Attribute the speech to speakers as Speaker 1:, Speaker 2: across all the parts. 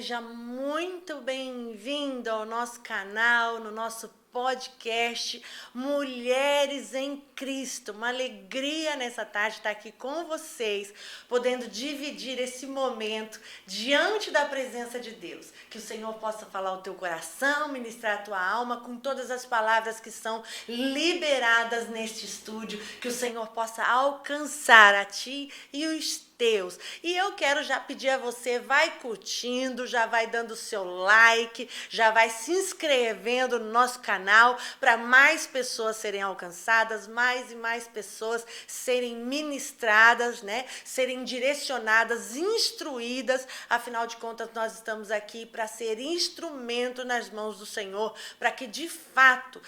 Speaker 1: seja muito bem-vindo ao nosso canal, no nosso podcast Mulheres em Cristo. Uma alegria nessa tarde estar aqui com vocês, podendo dividir esse momento diante da presença de Deus. Que o Senhor possa falar ao teu coração, ministrar a tua alma com todas as palavras que são liberadas neste estúdio. Que o Senhor possa alcançar a ti e os teus. E eu quero já pedir a você, vai curtindo, já vai dando o seu like, já vai se inscrevendo no nosso canal para mais pessoas serem alcançadas, mais e mais pessoas serem ministradas, né? Serem direcionadas, instruídas. Afinal de contas, nós estamos aqui para ser instrumento nas mãos do Senhor, para que de fato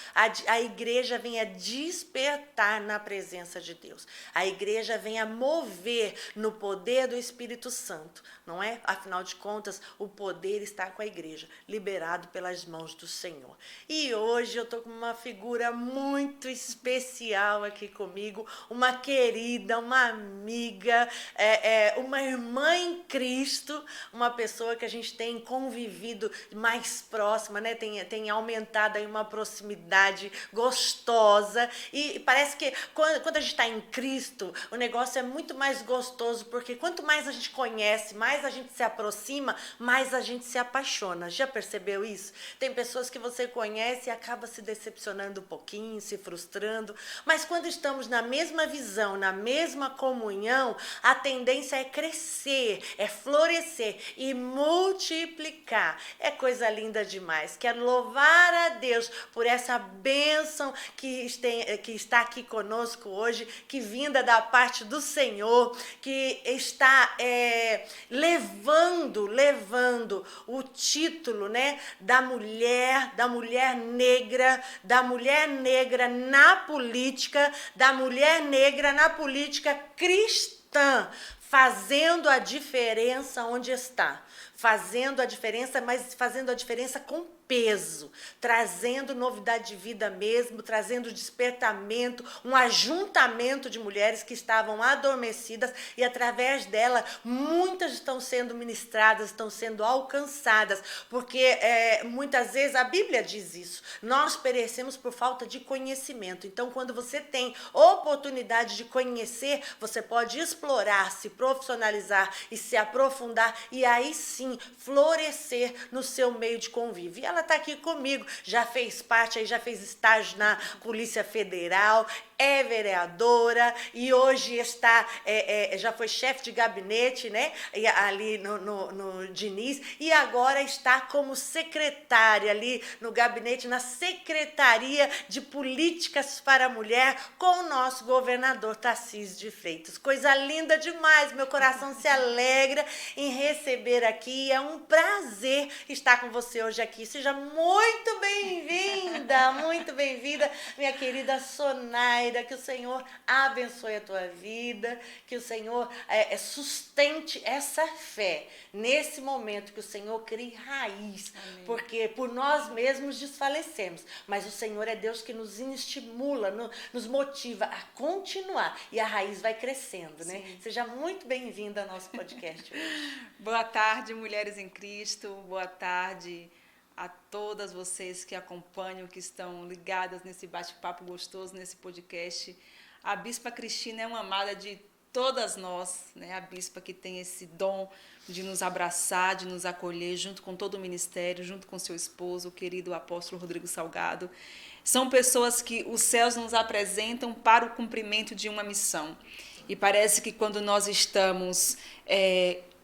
Speaker 1: a igreja venha despertar na presença de Deus. A igreja venha mover no poder do Espírito Santo, não é? Afinal de contas, o poder está com a igreja, liberado pelas mãos do Senhor. E hoje eu estou com uma figura muito especial aqui comigo, uma querida, uma amiga, uma irmã em Cristo, uma pessoa que a gente tem convivido mais próxima, né? Tem aumentado aí uma proximidade gostosa, e parece que quando a gente está em Cristo, o negócio é muito mais gostoso, porque quanto mais a gente conhece, mais a gente se aproxima, mais a gente se apaixona. Já percebeu isso? Tem pessoas que você conhece e acaba se decepcionando um pouquinho, se frustrando, mas quando estamos na mesma visão, na mesma comunhão, a tendência é crescer, é florescer e multiplicar. É coisa linda demais. Quero louvar a Deus por essa bênção que está aqui conosco hoje, que vinda da parte do Senhor, que está levando o título, né, da mulher negra na política, da mulher negra na política cristã, fazendo a diferença onde está. Fazendo a diferença, mas fazendo a diferença com peso, trazendo novidade de vida mesmo, trazendo despertamento, um ajuntamento de mulheres que estavam adormecidas, e através dela muitas estão sendo ministradas, estão sendo alcançadas, porque muitas vezes a Bíblia diz isso, nós perecemos por falta de conhecimento. Então, quando você tem oportunidade de conhecer, você pode explorar, se profissionalizar e se aprofundar, e aí sim florescer no seu meio de convívio. E ela está aqui comigo, já fez parte, aí já fez estágio na Polícia Federal, é vereadora e hoje está, já foi chefe de gabinete, né, ali no Diniz, e agora está como secretária ali no gabinete, na Secretaria de Políticas para a Mulher, com o nosso governador Tarcísio de Freitas. Coisa linda demais, meu coração se alegra em receber aqui, é um prazer estar com você hoje aqui. Seja muito bem-vinda, minha querida Sonaira, que o Senhor abençoe a tua vida, que o Senhor sustente essa fé nesse momento, que o Senhor crie raiz. Amém. Porque por nós mesmos desfalecemos, mas o Senhor é Deus que nos estimula, nos motiva a continuar, e a raiz vai crescendo, né? Sim. Seja muito bem-vinda ao nosso podcast hoje.
Speaker 2: Boa tarde, mulheres em Cristo, boa tarde a todas vocês que acompanham, que estão ligadas nesse bate-papo gostoso, nesse podcast. A Bispa Cristina é uma amada de todas nós, né? A Bispa que tem esse dom de nos abraçar, de nos acolher, junto com todo o ministério, junto com seu esposo, o querido apóstolo Rodrigo Salgado. São pessoas que os céus nos apresentam para o cumprimento de uma missão. E parece que quando nós estamos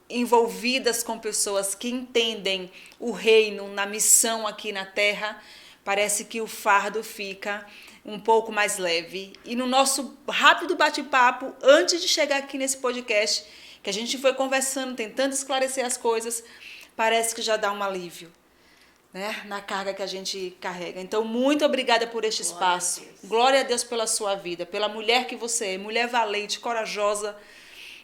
Speaker 2: envolvidas com pessoas que entendem o reino na missão aqui na terra, parece que o fardo fica um pouco mais leve. E no nosso rápido bate-papo, antes de chegar aqui nesse podcast, que a gente foi conversando, tentando esclarecer as coisas, parece que já dá um alívio, né, na carga que a gente carrega. Então, muito obrigada por este espaço. Glória a Deus pela sua vida, pela mulher que você é, mulher valente, corajosa,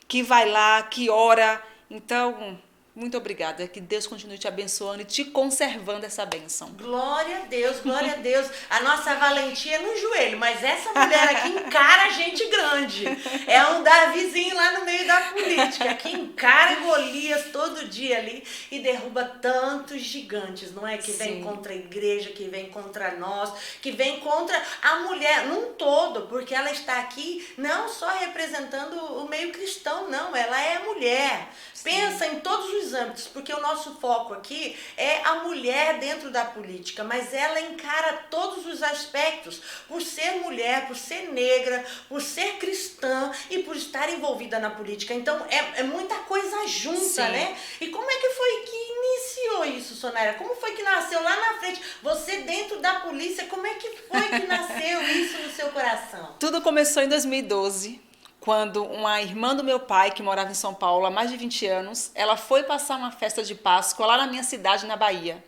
Speaker 2: que vai lá, que ora. Então, Muito obrigada. Que Deus continue te abençoando e te conservando essa bênção.
Speaker 1: Glória a Deus, glória a Deus. A nossa valentia é no joelho, mas essa mulher aqui encara gente grande. É um Davizinho lá no meio da política, que encara Golias todo dia ali e derruba tantos gigantes, não é? Que vem contra a igreja, que vem contra nós, que vem contra a mulher num todo, porque ela está aqui não só representando o meio cristão, não, ela é mulher. Pensa em todos os âmbitos, porque o nosso foco aqui é a mulher dentro da política, mas ela encara todos os aspectos, por ser mulher, por ser negra, por ser cristã e por estar envolvida na política. Então, é muita coisa junta, né? E como é que foi que iniciou isso, Sonaira? Como foi que nasceu lá na frente? Você dentro da polícia, como é que foi que nasceu isso no seu coração?
Speaker 2: Tudo começou em 2012. Quando uma irmã do meu pai, que morava em São Paulo há mais de 20 anos, ela foi passar uma festa de Páscoa lá na minha cidade, na Bahia.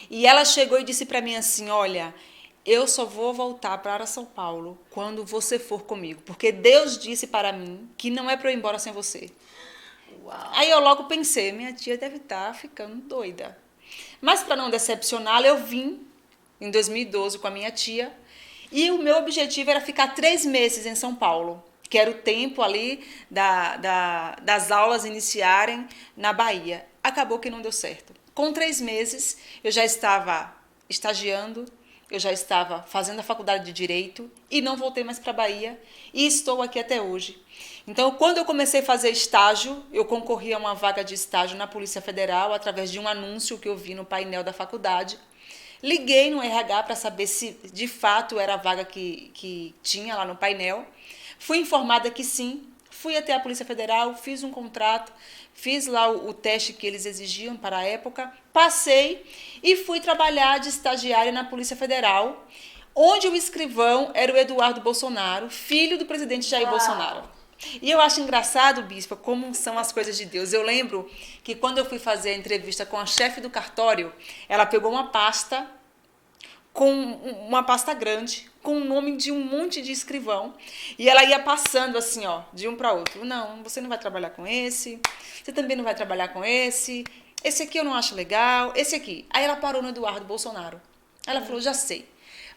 Speaker 2: E ela chegou e disse para mim assim, olha, eu só vou voltar para São Paulo quando você for comigo, porque Deus disse para mim que não é para eu ir embora sem você.
Speaker 1: Uau.
Speaker 2: Aí eu logo pensei, minha tia deve estar ficando doida. Mas para não decepcioná-la, eu vim em 2012 com a minha tia e o meu objetivo era ficar 3 meses em São Paulo, que era o tempo ali das aulas iniciarem na Bahia. Acabou que não deu certo. Com 3 meses, eu já estava estagiando, eu já estava fazendo a faculdade de Direito e não voltei mais para a Bahia e estou aqui até hoje. Então, quando eu comecei a fazer estágio, eu concorri a uma vaga de estágio na Polícia Federal através de um anúncio que eu vi no painel da faculdade. Liguei no RH para saber se de fato era a vaga que tinha lá no painel. Fui informada que sim, fui até a Polícia Federal, fiz um contrato, fiz lá o teste que eles exigiam para a época, passei e fui trabalhar de estagiária na Polícia Federal, onde o escrivão era o Eduardo Bolsonaro, filho do presidente Jair Bolsonaro. E eu acho engraçado, Bispa, como são as coisas de Deus. Eu lembro que quando eu fui fazer a entrevista com a chefe do cartório, ela pegou uma pasta grande, com o nome de um monte de escrivão, e ela ia passando assim, ó, de um para outro. Não, você não vai trabalhar com esse, você também não vai trabalhar com esse aqui eu não acho legal, esse aqui. Aí ela parou no Eduardo Bolsonaro. Ela falou, já sei,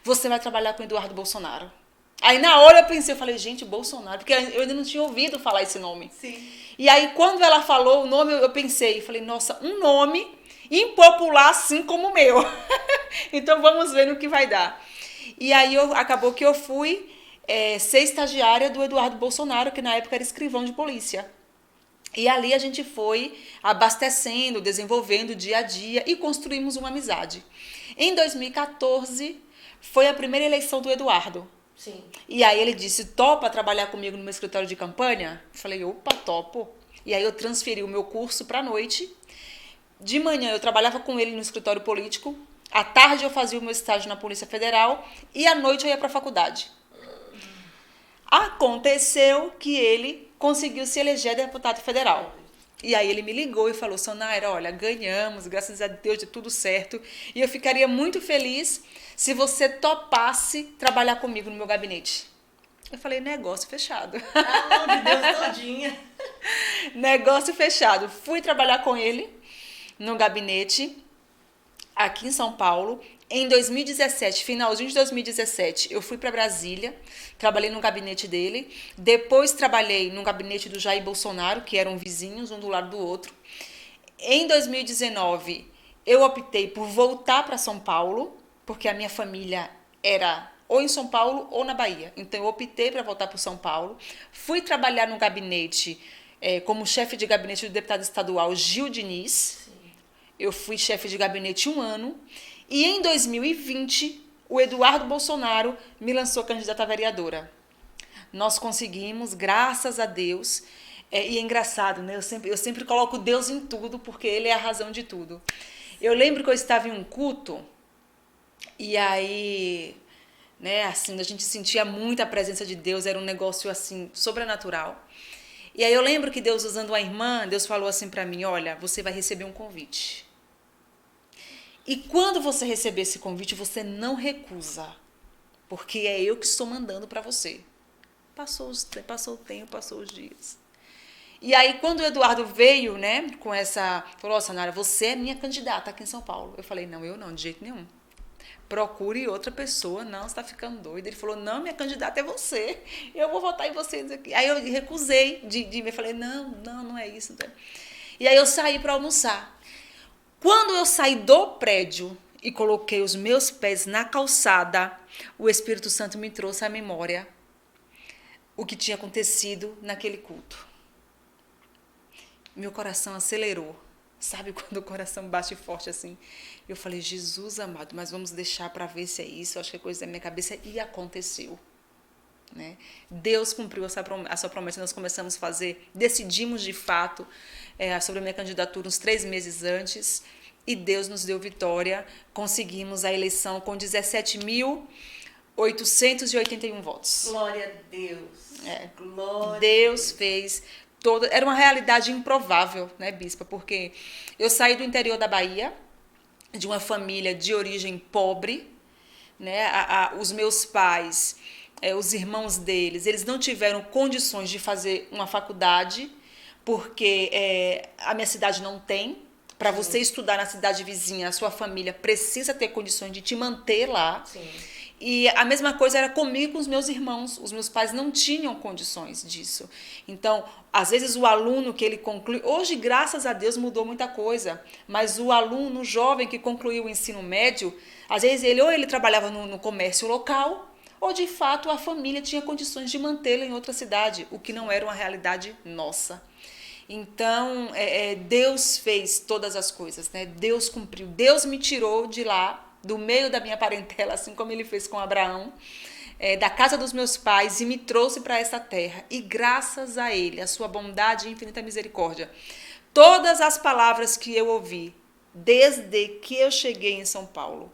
Speaker 2: você vai trabalhar com o Eduardo Bolsonaro. Aí na hora eu pensei, eu falei, gente, Bolsonaro, porque eu ainda não tinha ouvido falar esse nome.
Speaker 1: Sim.
Speaker 2: E aí quando ela falou o nome, eu pensei, falei, nossa, um nome impopular assim como o meu. Então vamos ver no que vai dar. E aí acabou que eu fui ser estagiária do Eduardo Bolsonaro, que na época era escrivão de polícia. E ali a gente foi abastecendo, desenvolvendo dia a dia e construímos uma amizade. Em 2014 foi a primeira eleição do Eduardo.
Speaker 1: Sim.
Speaker 2: E aí ele disse, topa trabalhar comigo no meu escritório de campanha? Eu falei, opa, topo. E aí eu transferi o meu curso para a noite. De manhã eu trabalhava com ele no escritório político, à tarde eu fazia o meu estágio na Polícia Federal e à noite eu ia para a faculdade. Aconteceu que ele conseguiu se eleger deputado federal. E aí ele me ligou e falou, Sonaira, olha, ganhamos, graças a Deus, deu tudo certo. E eu ficaria muito feliz se você topasse trabalhar comigo no meu gabinete. Eu falei, negócio fechado.
Speaker 1: Ah, não, de Deus todinha.
Speaker 2: Negócio fechado. Fui trabalhar com ele no gabinete aqui em São Paulo. Em 2017, finalzinho de 2017, eu fui para Brasília, trabalhei no gabinete dele. Depois trabalhei no gabinete do Jair Bolsonaro, que eram vizinhos, um do lado do outro. Em 2019, eu optei por voltar para São Paulo, porque a minha família era ou em São Paulo ou na Bahia. Então, eu optei para voltar para São Paulo. Fui trabalhar no gabinete como chefe de gabinete do deputado estadual Gil Diniz. Eu fui chefe de gabinete 1 ano. E em 2020, o Eduardo Bolsonaro me lançou candidata a vereadora. Nós conseguimos, graças a Deus. E é engraçado, né? Eu sempre coloco Deus em tudo, porque Ele é a razão de tudo. Eu lembro que eu estava em um culto, e aí, né, assim, a gente sentia muito a presença de Deus, era um negócio assim, sobrenatural. E aí eu lembro que Deus, usando uma irmã, Deus falou assim para mim, olha, você vai receber um convite. E quando você receber esse convite, você não recusa, porque é eu que estou mandando para você. Passou o tempo, passou os dias. E aí, quando o Eduardo veio, né, com essa... Falou, Sanara, você é minha candidata aqui em São Paulo. Eu falei, não, eu não, de jeito nenhum. Procure outra pessoa. Não, você está ficando doida. Ele falou, não, minha candidata é você. Eu vou votar em você. Aí eu recusei eu falei, não é isso. E aí eu saí para almoçar. Quando eu saí do prédio e coloquei os meus pés na calçada, o Espírito Santo me trouxe à memória o que tinha acontecido naquele culto. Meu coração acelerou. Sabe quando o coração bate forte assim? Eu falei, Jesus amado, mas vamos deixar para ver se é isso. Eu acho que é coisa da minha cabeça. E aconteceu. Né? Deus cumpriu a sua promessa. Nós começamos a fazer, decidimos de fato sobre a minha candidatura uns 3 meses antes. E Deus nos deu vitória. Conseguimos a eleição com 17.881 votos.
Speaker 1: Glória a Deus. Glória
Speaker 2: Deus fez... Era uma realidade improvável, né, bispa? Porque eu saí do interior da Bahia, de uma família de origem pobre, né? Os meus pais, os irmãos deles, eles não tiveram condições de fazer uma faculdade, porque a minha cidade não tem. Para você estudar na cidade vizinha, a sua família precisa ter condições de te manter lá.
Speaker 1: Sim.
Speaker 2: E a mesma coisa era comigo e com os meus irmãos. Os meus pais não tinham condições disso. Então, às vezes o aluno que ele conclui... Hoje, graças a Deus, mudou muita coisa. Mas o aluno jovem que concluiu o ensino médio, às vezes ele trabalhava no comércio local, ou de fato a família tinha condições de mantê-lo em outra cidade, o que não era uma realidade nossa. Então, Deus fez todas as coisas, né? Deus cumpriu. Deus me tirou de lá, do meio da minha parentela, assim como ele fez com Abraão, da casa dos meus pais, e me trouxe para essa terra. E graças a ele, a sua bondade e infinita misericórdia, todas as palavras que eu ouvi, desde que eu cheguei em São Paulo,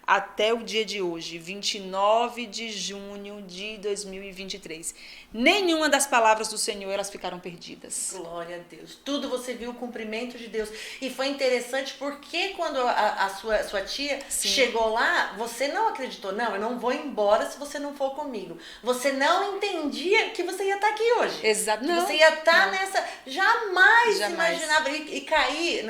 Speaker 2: até o dia de hoje, 29 de junho de 2023. Nenhuma das palavras do Senhor, elas ficaram perdidas.
Speaker 1: Glória a Deus. Tudo você viu o cumprimento de Deus. E foi interessante porque quando a sua tia chegou lá, você não acreditou. Não, eu não vou embora se você não for comigo. Você não entendia que você ia estar aqui hoje.
Speaker 2: Exato.
Speaker 1: Que você ia estar nessa... Jamais imaginava. E cair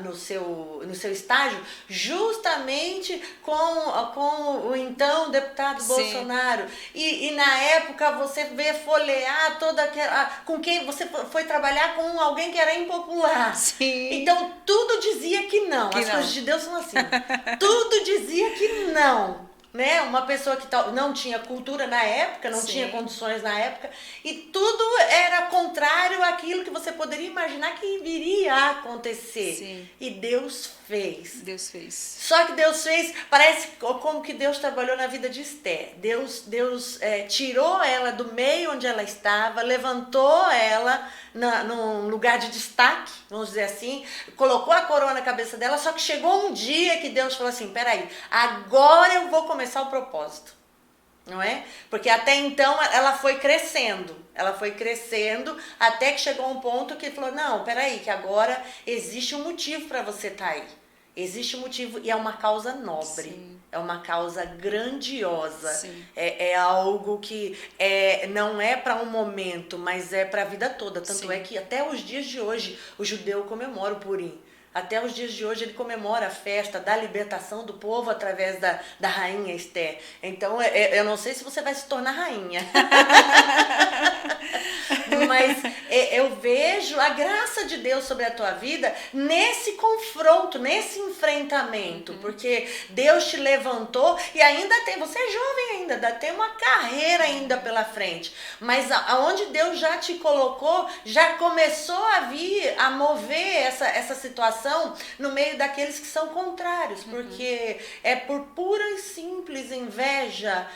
Speaker 1: no seu estágio justamente com o então deputado Bolsonaro. E na época você vê folhear toda aquela... Com quem você foi trabalhar com alguém que era impopular.
Speaker 2: Sim.
Speaker 1: Então tudo dizia que não. As coisas de Deus são assim. Tudo dizia que não. Né? Uma pessoa que não tinha cultura na época, não tinha condições na época, e tudo era contrário àquilo que você poderia imaginar que viria a acontecer.
Speaker 2: Sim.
Speaker 1: E Deus fez.
Speaker 2: Deus fez.
Speaker 1: Só que Deus fez, parece como que Deus trabalhou na vida de Esther. Deus tirou ela do meio onde ela estava, levantou ela num lugar de destaque, vamos dizer assim, colocou a coroa na cabeça dela, só que chegou um dia que Deus falou assim, peraí, agora eu vou começar o propósito, não é? Porque até então ela foi crescendo até que chegou um ponto que falou, não, peraí, que agora existe um motivo para você estar aí. Existe um motivo e é uma causa nobre. Sim. É uma causa grandiosa.
Speaker 2: Sim.
Speaker 1: É algo que não é para um momento, mas é para a vida toda. Tanto é que até os dias de hoje o judeu comemora o Purim. Até os dias de hoje ele comemora a festa da libertação do povo através da rainha Esther. Então eu não sei se você vai se tornar rainha. Mas eu vejo a graça de Deus sobre a tua vida nesse confronto, nesse enfrentamento. Porque Deus te levantou e ainda você é jovem ainda, tem uma carreira ainda pela frente. Mas aonde Deus já te colocou, já começou a vir, a mover essa situação no meio daqueles que são contrários. Porque é por pura e simples inveja,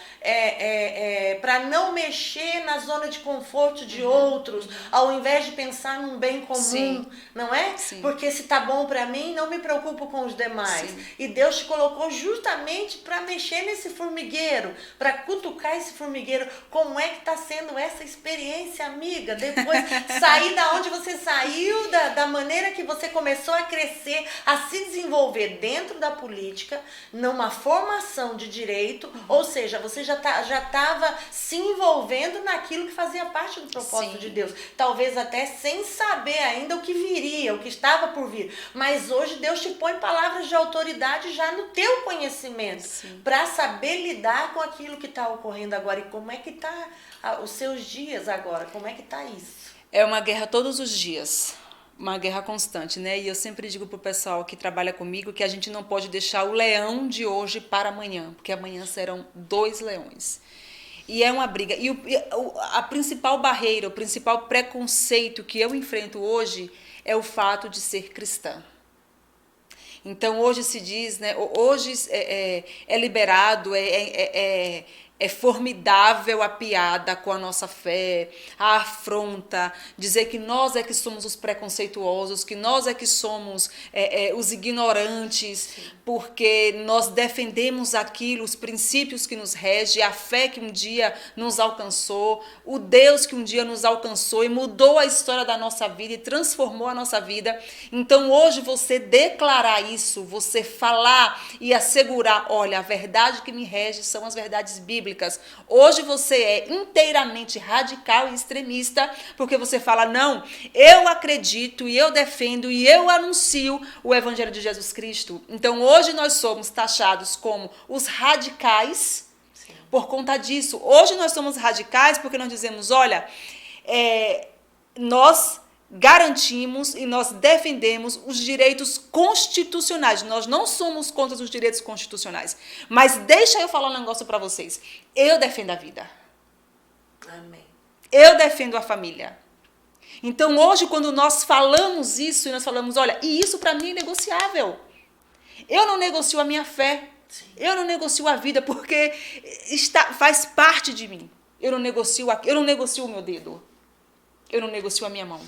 Speaker 1: para não mexer na zona de conforto de outros, ao invés de pensar num bem comum, não é?
Speaker 2: Sim.
Speaker 1: Porque se tá bom para mim, não me preocupo com os demais. E Deus te colocou justamente para mexer nesse formigueiro, para cutucar esse formigueiro. Como é que tá sendo essa experiência, amiga? Depois sair da onde você saiu, da maneira que você começou a crescer, a se desenvolver dentro da política, numa formação de direito, ou seja, você já estava se envolvendo naquilo que fazia parte do propósito de Deus. Talvez até sem saber ainda o que viria, o que estava por vir. Mas hoje Deus te põe palavras de autoridade já no teu conhecimento, para saber lidar com aquilo que está ocorrendo agora. E como é que está os seus dias agora? Como é que está isso?
Speaker 2: É uma guerra todos os dias. Uma guerra constante, né? E eu sempre digo pro pessoal que trabalha comigo que a gente não pode deixar o leão de hoje para amanhã, porque amanhã serão 2 leões. E é uma briga. E a principal barreira, o principal preconceito que eu enfrento hoje é o fato de ser cristã. Então hoje se diz, né? Hoje é liberado, é formidável a piada com a nossa fé, a afronta, dizer que nós é que somos os preconceituosos, que nós é que somos os ignorantes, porque nós defendemos aquilo, os princípios que nos regem, a fé que um dia nos alcançou, o Deus que um dia nos alcançou e mudou a história da nossa vida e transformou a nossa vida. Então hoje você declarar isso, você falar e assegurar, olha, a verdade que me rege são as verdades bíblicas. Hoje você é inteiramente radical e extremista, porque você fala, não, eu acredito e eu defendo e eu anuncio o Evangelho de Jesus Cristo. Então hoje nós somos taxados como os radicais por conta disso. Hoje nós somos radicais porque nós dizemos, olha, nós garantimos e nós defendemos os direitos constitucionais. Nós não somos contra os direitos constitucionais. Mas deixa eu falar um negócio para vocês. Eu defendo a vida.
Speaker 1: Amém.
Speaker 2: Eu defendo a família. Então hoje quando nós falamos isso e nós falamos, olha, e isso para mim é negociável. Eu não negocio a minha fé. Eu não negocio a vida porque faz parte de mim. Eu não negocio o meu dedo. Eu não negocio a minha mão.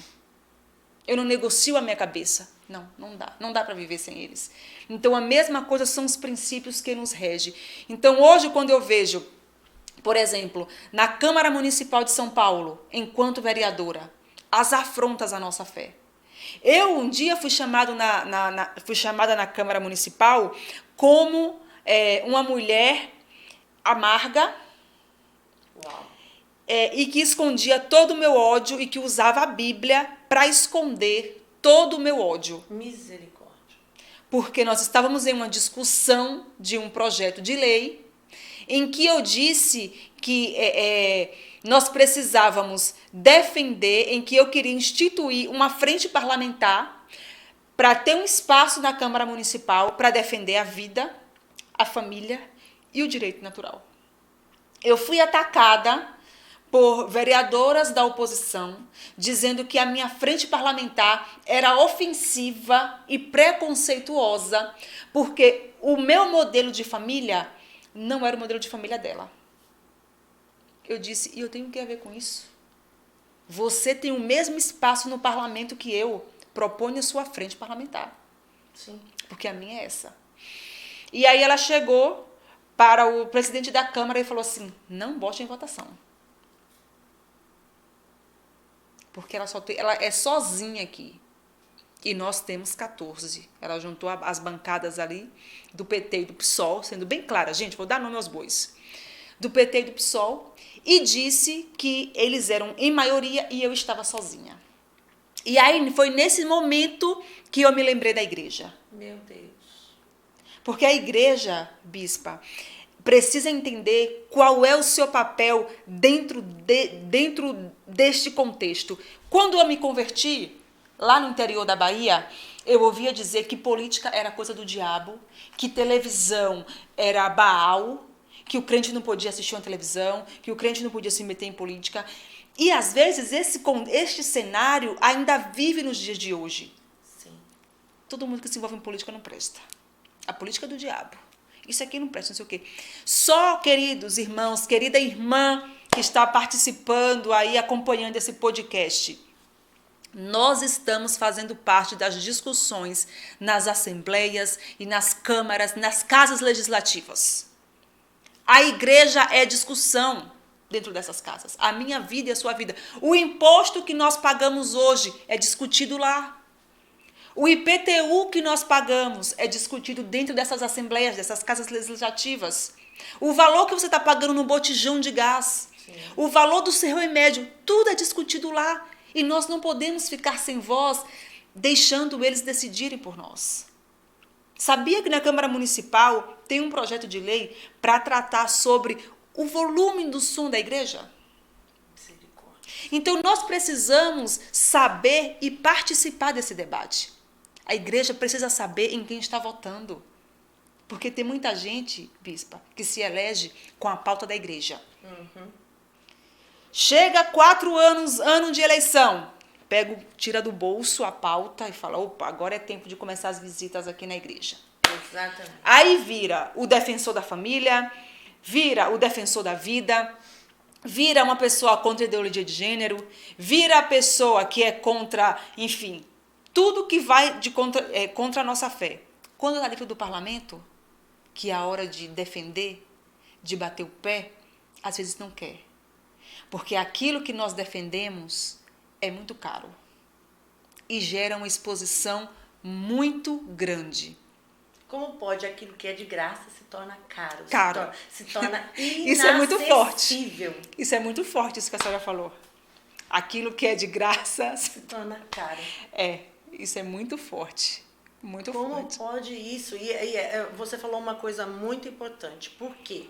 Speaker 2: Eu não negocio a minha cabeça. Não dá. Não dá para viver sem eles. Então, a mesma coisa são os princípios que nos regem. Então, hoje, quando eu vejo, por exemplo, na Câmara Municipal de São Paulo, enquanto vereadora, as afrontas à nossa fé. Eu, um dia, fui chamada na Câmara Municipal como uma mulher amarga, e que escondia todo o meu ódio e que usava a Bíblia para esconder todo o meu ódio.
Speaker 1: Misericórdia.
Speaker 2: Porque nós estávamos em uma discussão de um projeto de lei em que eu disse que nós precisávamos defender, em que eu queria instituir uma frente parlamentar para ter um espaço na Câmara Municipal para defender a vida, a família e o direito natural. Eu fui atacada por vereadoras da oposição, dizendo que a minha frente parlamentar era ofensiva e preconceituosa, porque o meu modelo de família não era o modelo de família dela. Eu disse, e eu tenho o que a ver com isso? Você tem o mesmo espaço no parlamento que eu, proponha sua frente parlamentar.
Speaker 1: Sim.
Speaker 2: Porque a minha é essa. E aí ela chegou para o presidente da Câmara e falou assim, não bote em votação. Porque ela é sozinha aqui. E nós temos 14. Ela juntou as bancadas ali do PT e do PSOL, sendo bem clara, gente, vou dar nome aos bois. Do PT e do PSOL, e disse que eles eram em maioria e eu estava sozinha. E aí foi nesse momento que eu me lembrei da igreja.
Speaker 1: Meu Deus.
Speaker 2: Porque a igreja, bispa, precisa entender qual é o seu papel dentro deste contexto. Quando eu me converti, lá no interior da Bahia, eu ouvia dizer que política era coisa do diabo, que televisão era Baal, que o crente não podia assistir uma televisão, que o crente não podia se meter em política. E, às vezes, este cenário ainda vive nos dias de hoje.
Speaker 1: Sim.
Speaker 2: Todo mundo que se envolve em política não presta. A política é do diabo. Isso aqui não presta, não sei o quê. Só, queridos irmãos, querida irmã que está participando aí, acompanhando esse podcast, nós estamos fazendo parte das discussões nas assembleias e nas câmaras, nas casas legislativas. A igreja é discussão dentro dessas casas. A minha vida e a sua vida. O imposto que nós pagamos hoje é discutido lá. O IPTU que nós pagamos é discutido dentro dessas assembleias, dessas casas legislativas. O valor que você está pagando no botijão de gás, o valor do seu remédio, tudo é discutido lá. E nós não podemos ficar sem voz, deixando eles decidirem por nós. Sabia que na Câmara Municipal tem um projeto de lei para tratar sobre o volume do som da igreja? Então, nós precisamos saber e participar desse debate. A igreja precisa saber em quem está votando. Porque tem muita gente, bispa, que se elege com a pauta da igreja. Chega 4 anos, ano de eleição, tira do bolso a pauta e fala, opa, agora é tempo de começar as visitas aqui na igreja.
Speaker 1: Exatamente.
Speaker 2: Aí vira o defensor da família, vira o defensor da vida, vira uma pessoa contra a ideologia de gênero, vira a pessoa que é contra, enfim, tudo que vai contra a nossa fé. Quando está dentro do parlamento, que é a hora de defender, de bater o pé, às vezes não quer. Porque aquilo que nós defendemos é muito caro e gera uma exposição muito grande.
Speaker 1: Como pode aquilo que é de graça se torna caro?
Speaker 2: Caro.
Speaker 1: Se torna inacessível.
Speaker 2: Isso é muito forte. Isso é muito forte, isso que a senhora falou. Aquilo que é de graça
Speaker 1: se torna caro.
Speaker 2: Isso é muito forte. Muito
Speaker 1: Como
Speaker 2: forte.
Speaker 1: pode isso? E você falou uma coisa muito importante. Por quê?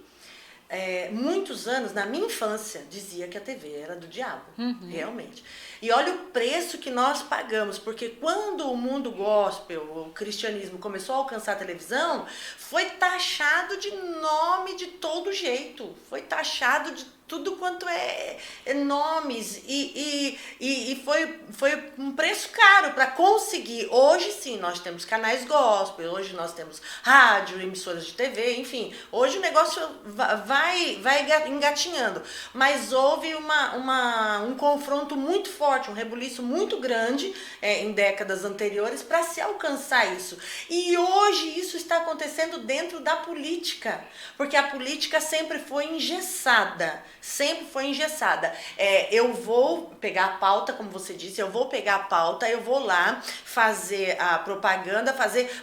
Speaker 1: Muitos anos, na minha infância, dizia que a TV era do diabo, realmente. E olha o preço que nós pagamos, porque quando o mundo gospel, o cristianismo começou a alcançar a televisão, foi taxado de nome de todo jeito, foi taxado de tudo quanto é nomes e foi um preço caro para conseguir. Hoje sim, nós temos canais gospel, hoje nós temos rádio, emissoras de TV, enfim, hoje o negócio vai engatinhando, mas houve um confronto muito forte, um rebuliço muito grande em décadas anteriores para se alcançar isso. E hoje isso está acontecendo dentro da política, porque a política sempre foi engessada. Eu vou pegar a pauta, como você disse, eu vou lá fazer a propaganda,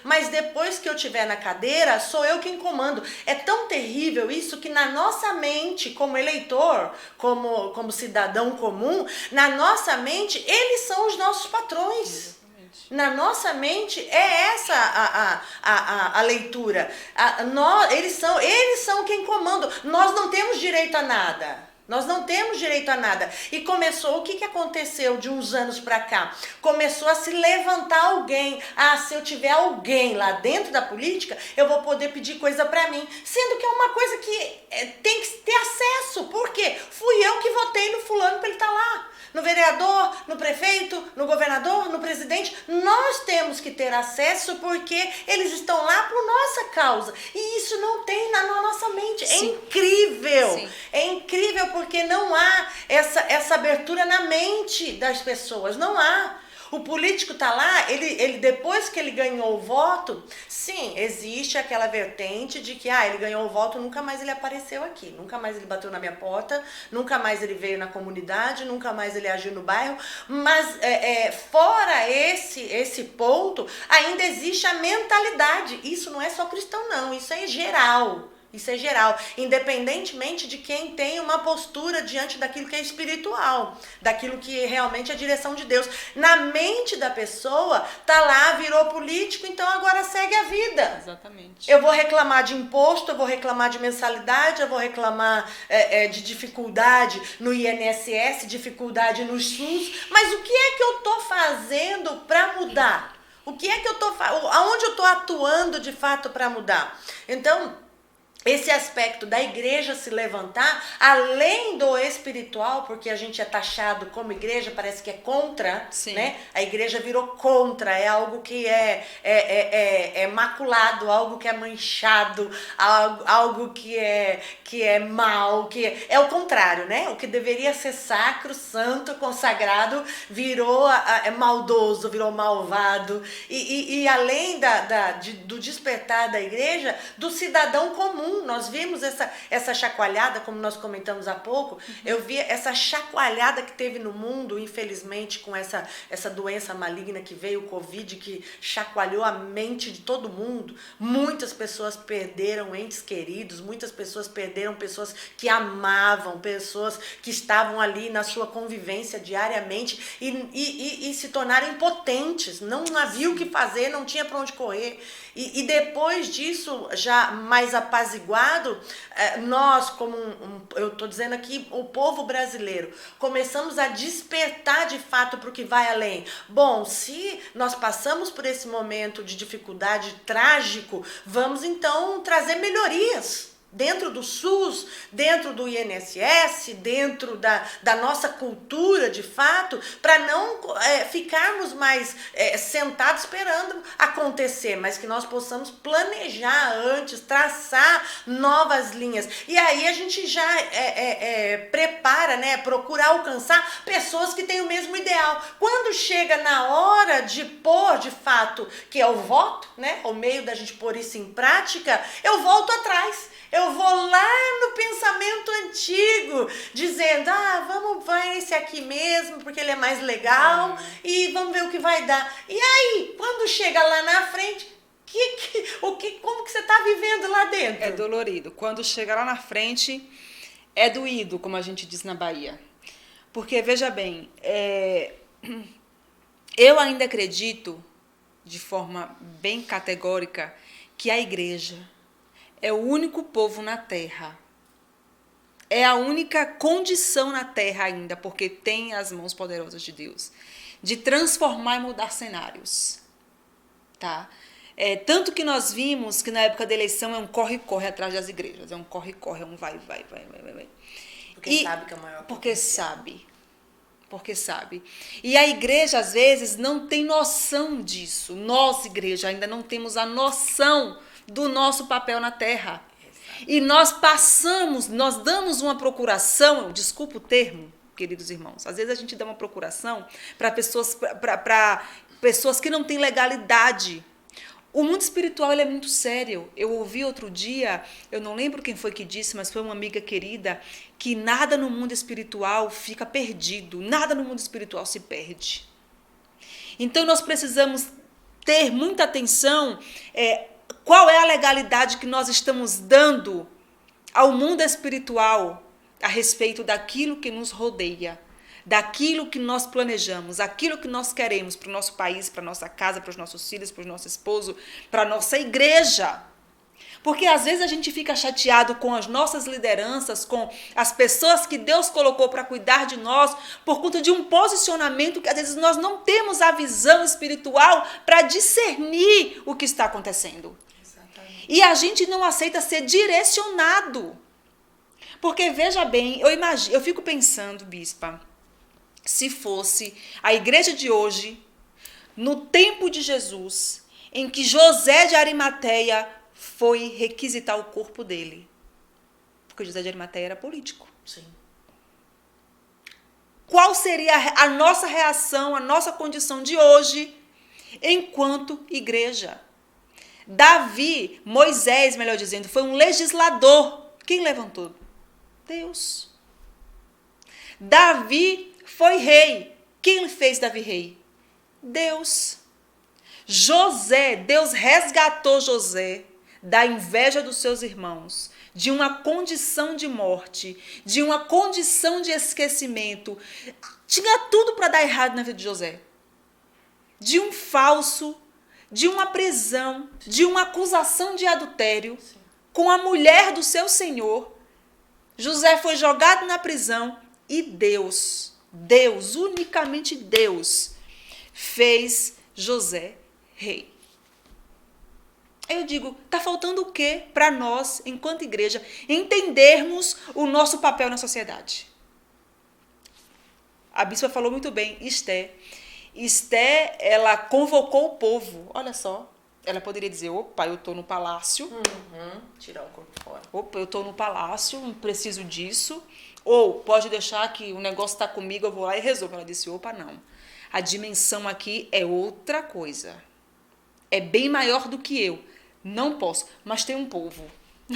Speaker 1: mas depois que eu estiver na cadeira, sou eu quem comando. É tão terrível isso que na nossa mente, como eleitor, como cidadão comum, na nossa mente, eles são os nossos patrões. Na nossa mente é essa a leitura. Eles são quem comandam. Nós não temos direito a nada. E começou, o que aconteceu de uns anos para cá? Começou a se levantar alguém. Se eu tiver alguém lá dentro da política, eu vou poder pedir coisa para mim. Sendo que é uma coisa que tem que ter acesso. Por quê? Fui eu que votei no fulano para ele estar lá. No vereador, no prefeito, no governador, no presidente. Nós temos que ter acesso porque eles estão lá por nossa causa. E isso não tem na nossa mente. Sim. É incrível. Sim. É incrível porque não há essa abertura na mente das pessoas. Não há. O político está lá, ele depois que ele ganhou o voto, sim, existe aquela vertente de que ele ganhou o voto, nunca mais ele apareceu aqui, nunca mais ele bateu na minha porta, nunca mais ele veio na comunidade, nunca mais ele agiu no bairro, mas fora esse ponto, ainda existe a mentalidade. Isso não é só cristão não, isso é geral. Isso é geral, independentemente de quem tem uma postura diante daquilo que é espiritual, daquilo que realmente é a direção de Deus. Na mente da pessoa, tá lá, virou político, então agora segue a vida.
Speaker 2: Exatamente.
Speaker 1: Eu vou reclamar de imposto, eu vou reclamar de mensalidade, eu vou reclamar de dificuldade no INSS, dificuldade no SUS, mas o que é que eu tô fazendo para mudar? O que é que aonde eu tô atuando de fato para mudar? Então, esse aspecto da igreja se levantar, além do espiritual, porque a gente é taxado como igreja, parece que é contra,
Speaker 2: sim,
Speaker 1: né? A igreja virou contra, é algo que é maculado, algo que é manchado, algo que é mal, que é o contrário, né? O que deveria ser sacro, santo, consagrado, virou maldoso, virou malvado. E além do despertar da igreja, do cidadão comum, nenhum. Nós vimos essa chacoalhada, como nós comentamos há pouco, eu vi essa chacoalhada que teve no mundo, infelizmente, com essa doença maligna que veio, o Covid, que chacoalhou a mente de todo mundo. Muitas pessoas perderam entes queridos, muitas pessoas perderam pessoas que amavam, pessoas que estavam ali na sua convivência diariamente e se tornaram impotentes, não havia o que fazer, não tinha para onde correr. E depois disso, já mais apaziguado, nós, como eu estou dizendo aqui, o povo brasileiro, começamos a despertar de fato para o que vai além. Bom, se nós passamos por esse momento de dificuldade trágico, vamos então trazer melhorias. Dentro do SUS, dentro do INSS, dentro da nossa cultura, de fato, para não ficarmos mais sentados esperando acontecer, mas que nós possamos planejar antes, traçar novas linhas. E aí a gente já prepara, né, procura alcançar pessoas que têm o mesmo ideal. Quando chega na hora de pôr, de fato, que é o voto, né, o meio da gente pôr isso em prática, eu volto atrás. Eu vou lá no pensamento antigo, dizendo, vai esse aqui mesmo, porque ele é mais legal, e vamos ver o que vai dar. E aí, quando chega lá na frente, como que você está vivendo lá dentro?
Speaker 2: É dolorido. Quando chega lá na frente, é doído, como a gente diz na Bahia. Porque, veja bem, eu ainda acredito, de forma bem categórica, que a igreja é o único povo na terra. É a única condição na terra ainda, porque tem as mãos poderosas de Deus, de transformar e mudar cenários. Tá? Tanto que nós vimos que na época da eleição é um corre-corre atrás das igrejas. É um corre-corre, é um vai.
Speaker 1: Porque sabe que é o maior.
Speaker 2: Porque sabe. E a igreja, às vezes, não tem noção disso. Nós, igreja, ainda não temos a noção do nosso papel na terra. Exato. E nós damos uma procuração, desculpa o termo, queridos irmãos, às vezes a gente dá uma procuração para pessoas que não têm legalidade. O mundo espiritual ele é muito sério. Eu ouvi outro dia, eu não lembro quem foi que disse, mas foi uma amiga querida, que nada no mundo espiritual fica perdido, nada no mundo espiritual se perde. Então nós precisamos ter muita atenção, qual é a legalidade que nós estamos dando ao mundo espiritual a respeito daquilo que nos rodeia, daquilo que nós planejamos, aquilo que nós queremos para o nosso país, para a nossa casa, para os nossos filhos, para o nosso esposo, para a nossa igreja. Porque às vezes a gente fica chateado com as nossas lideranças, com as pessoas que Deus colocou para cuidar de nós, por conta de um posicionamento que às vezes nós não temos a visão espiritual para discernir o que está acontecendo. Exatamente. E a gente não aceita ser direcionado. Porque, veja bem, eu fico pensando, bispa, se fosse a igreja de hoje, no tempo de Jesus, em que José de Arimateia foi requisitar o corpo dele. Porque José de Arimateia era político.
Speaker 1: Sim.
Speaker 2: Qual seria a nossa reação, a nossa condição de hoje, enquanto igreja? Moisés, melhor dizendo, foi um legislador. Quem levantou? Deus. Davi foi rei. Quem fez Davi rei? Deus. Deus resgatou José da inveja dos seus irmãos, de uma condição de morte, de uma condição de esquecimento. Tinha tudo para dar errado na vida de José. De um falso, de uma prisão, de uma acusação de adultério com a mulher do seu senhor. José foi jogado na prisão e Deus, unicamente Deus, fez José rei. Eu digo, está faltando o quê para nós, enquanto igreja, entendermos o nosso papel na sociedade? A bispa falou muito bem, Esté, ela convocou o povo, olha só, ela poderia dizer, opa, eu estou no palácio.
Speaker 1: Tirar o corpo fora.
Speaker 2: Opa, eu estou no palácio, não preciso disso. Ou pode deixar que o negócio está comigo, eu vou lá e resolvo. Ela disse, opa, não. A dimensão aqui é outra coisa. É bem maior do que eu. Não posso, mas tem um povo.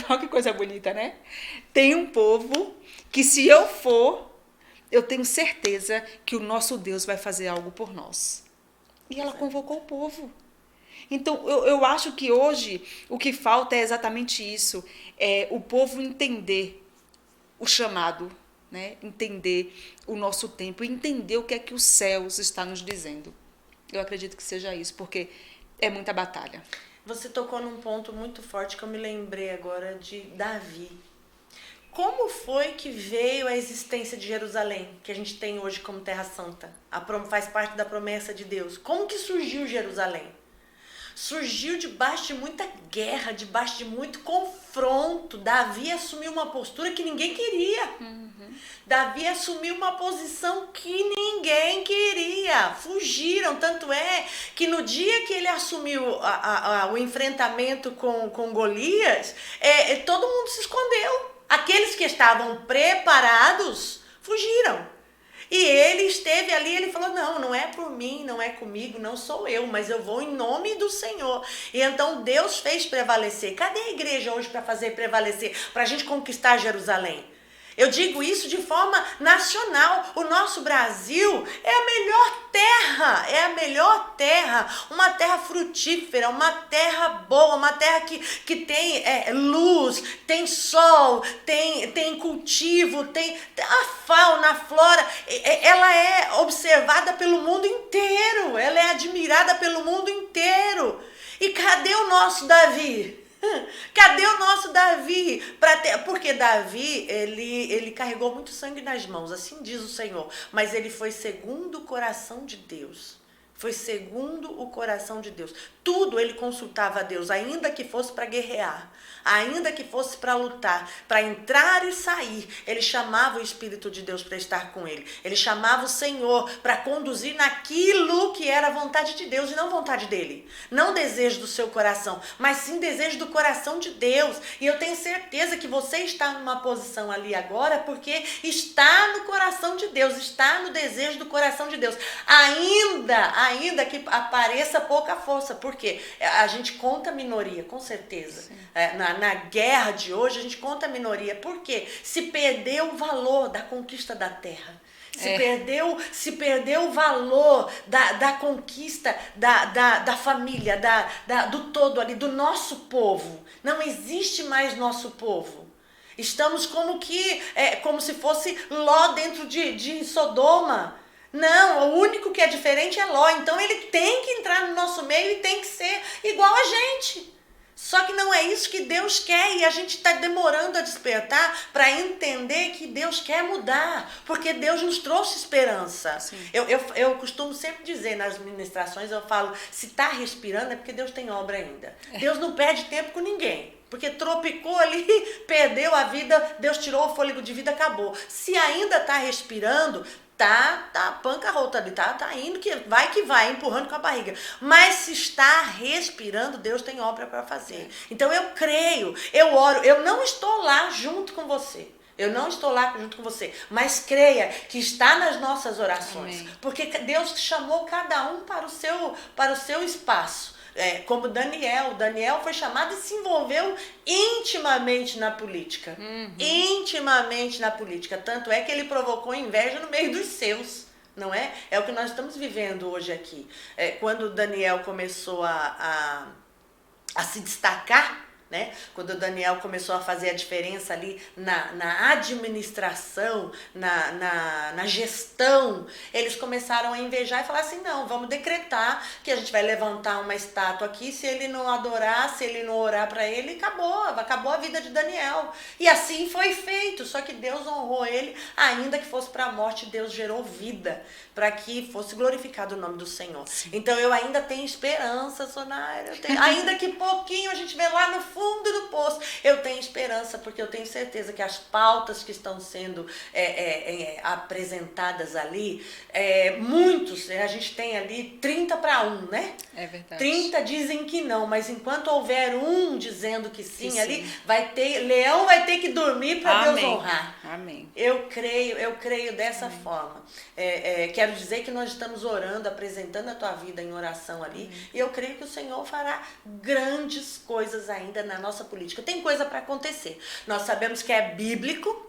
Speaker 2: Olha que coisa bonita, né? Tem um povo que, se eu for, eu tenho certeza que o nosso Deus vai fazer algo por nós. E ela convocou o povo. Então, eu acho que hoje o que falta é exatamente isso. É o povo entender o chamado, né? Entender o nosso tempo, entender o que é que os céus estão nos dizendo. Eu acredito que seja isso, porque é muita batalha.
Speaker 1: Você tocou num ponto muito forte que eu me lembrei agora de Davi. Como foi que veio a existência de Jerusalém, que a gente tem hoje como Terra Santa? Faz parte da promessa de Deus. Como que surgiu Jerusalém? Surgiu debaixo de muita guerra, debaixo de muito confronto. Davi assumiu uma postura que ninguém queria. Davi assumiu uma posição que ninguém queria. Fugiram. Tanto é que no dia que ele assumiu o enfrentamento com Golias, todo mundo se escondeu. Aqueles que estavam preparados fugiram. E ele esteve ali, ele falou, não é por mim, não é comigo, não sou eu, mas eu vou em nome do Senhor. E então Deus fez prevalecer. Cadê a igreja hoje para fazer prevalecer, para a gente conquistar Jerusalém? Eu digo isso de forma nacional. O nosso Brasil é a melhor terra, uma terra frutífera, uma terra boa, uma terra que tem luz, tem sol, tem cultivo, tem a fauna, a flora. Ela é observada pelo mundo inteiro, ela é admirada pelo mundo inteiro. E cadê o nosso Davi? Cadê o nosso Davi? Porque Davi, ele carregou muito sangue nas mãos, assim diz o Senhor. Mas ele foi segundo o coração de Deus. Foi segundo o coração de Deus. Tudo ele consultava a Deus, ainda que fosse para guerrear, ainda que fosse para lutar, para entrar e sair. Ele chamava o Espírito de Deus para estar com ele. Ele chamava o Senhor para conduzir naquilo que era a vontade de Deus e não vontade dele. Não desejo do seu coração, mas sim desejo do coração de Deus. E eu tenho certeza que você está numa posição ali agora porque está no coração de Deus, está no desejo do coração de Deus. Ainda que apareça pouca força, porque a gente conta a minoria, com certeza. Na guerra de hoje, a gente conta a minoria, porque se perdeu o valor da conquista da terra. Se perdeu o valor da conquista da família, do todo ali, do nosso povo. Não existe mais nosso povo. Estamos como se fosse Ló dentro de Sodoma. Não, o único que é diferente é Ló. Então ele tem que entrar no nosso meio e tem que ser igual a gente. Só que não é isso que Deus quer e a gente está demorando a despertar para entender que Deus quer mudar, porque Deus nos trouxe esperança. Eu costumo sempre dizer nas ministrações, eu falo, se está respirando é porque Deus tem obra ainda. Deus não perde tempo com ninguém. Porque tropicou ali, perdeu a vida, Deus tirou o fôlego de vida, acabou. Se ainda está respirando, tá panca rota ali, tá indo que vai, empurrando com a barriga. Mas se está respirando, Deus tem obra para fazer. Então eu creio, eu oro, eu não estou lá junto com você. Eu não estou lá junto com você, mas creia que está nas nossas orações. Amém. Porque Deus chamou cada um para o seu espaço. Como Daniel foi chamado e se envolveu intimamente na política. Intimamente na política. Tanto é que ele provocou inveja no meio dos seus. Não é? É o que nós estamos vivendo hoje aqui. Quando Daniel começou a se destacar, né? Quando Daniel começou a fazer a diferença ali na administração, na gestão, eles começaram a invejar e falar assim, não, vamos decretar que a gente vai levantar uma estátua aqui, se ele não adorar, se ele não orar para ele, acabou a vida de Daniel. E assim foi feito, só que Deus honrou ele, ainda que fosse para a morte, Deus gerou vida, para que fosse glorificado o nome do Senhor. Sim. Então eu ainda tenho esperança, Sonaira, ainda que pouquinho a gente vê lá no fundo do poço, eu tenho esperança, porque eu tenho certeza que as pautas que estão sendo apresentadas ali, muitos, a gente tem ali 30-1, né?
Speaker 2: É verdade.
Speaker 1: 30 dizem que não, mas enquanto houver um dizendo que sim, ali, Leão vai ter que dormir para Deus honrar.
Speaker 2: Amém.
Speaker 1: Eu creio dessa forma. Quero dizer que nós estamos orando, apresentando a tua vida em oração ali, e eu creio que o Senhor fará grandes coisas ainda na nossa política. Tem coisa para acontecer. Nós sabemos que é bíblico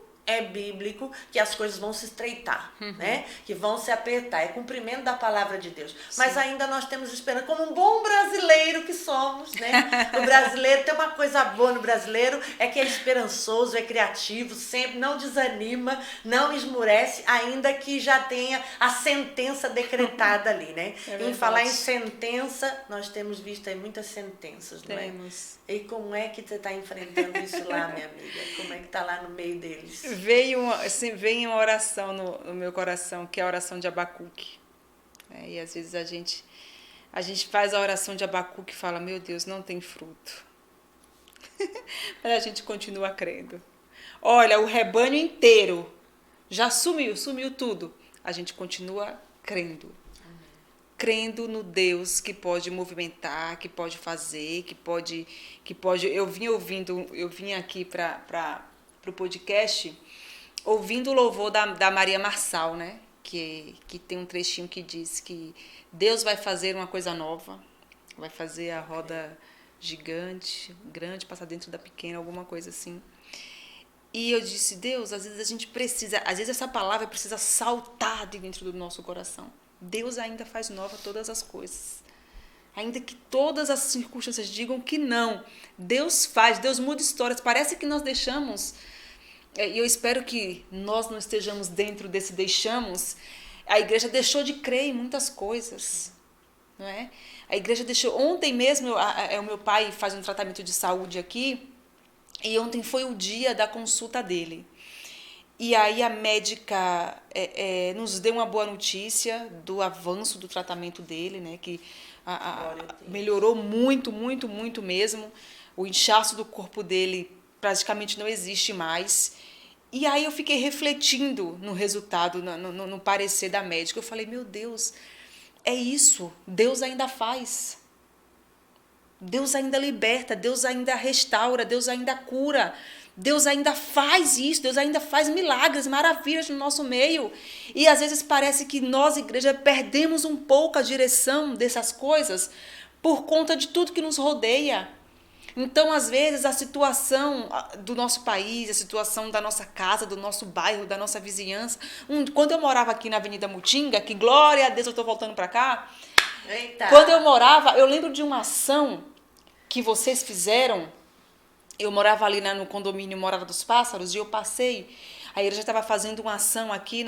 Speaker 1: que as coisas vão se estreitar, né? Que vão se apertar. É cumprimento da palavra de Deus. Sim. Mas ainda nós temos esperança, como um bom brasileiro que somos, né? O brasileiro, tem uma coisa boa no brasileiro, é que é esperançoso, é criativo, sempre não desanima, não esmurece, ainda que já tenha a sentença decretada ali, né? Em falar em sentença, nós temos visto aí muitas sentenças, não é? E como é que você está enfrentando isso lá, minha amiga? Como é que está lá no meio deles?
Speaker 2: Veio uma oração no meu coração, que é a oração de Abacuque. E às vezes a gente faz a oração de Abacuque e fala, meu Deus, não tem fruto. Mas a gente continua crendo. Olha, o rebanho inteiro já sumiu tudo. A gente continua crendo. Crendo no Deus que pode movimentar, que pode fazer, que pode. Eu vim aqui para o podcast ouvindo o louvor da Maria Marçal, né? Que tem um trechinho que diz que Deus vai fazer uma coisa nova, vai fazer a roda gigante, grande, passar dentro da pequena, alguma coisa assim. E eu disse, Deus, às vezes a gente precisa, às vezes essa palavra precisa saltar de dentro do nosso coração. Deus ainda faz nova todas as coisas. Ainda que todas as circunstâncias digam que não, Deus faz, Deus muda histórias. Parece que nós deixamos, e eu espero que nós não estejamos dentro desse deixamos, a igreja deixou de crer em muitas coisas, não é? A igreja deixou, ontem mesmo, o meu pai faz um tratamento de saúde aqui, e ontem foi o dia da consulta dele. E aí a médica nos deu uma boa notícia do avanço do tratamento dele, né? Que melhorou muito, muito, muito mesmo. O inchaço do corpo dele praticamente não existe mais. E aí eu fiquei refletindo no resultado, no parecer da médica. Eu falei, meu Deus, é isso. Deus ainda faz. Deus ainda liberta, Deus ainda restaura, Deus ainda cura. Deus ainda faz isso, Deus ainda faz milagres, maravilhas no nosso meio. E às vezes parece que nós, igreja, perdemos um pouco a direção dessas coisas por conta de tudo que nos rodeia. Então, às vezes, a situação do nosso país, a situação da nossa casa, do nosso bairro, da nossa vizinhança. Quando eu morava aqui na Avenida Mutinga, que glória a Deus, eu estou voltando para cá. Eita. Quando eu morava, eu lembro de uma ação que vocês fizeram. Eu morava ali no condomínio Morada dos Pássaros e eu passei, a igreja estava fazendo uma ação aqui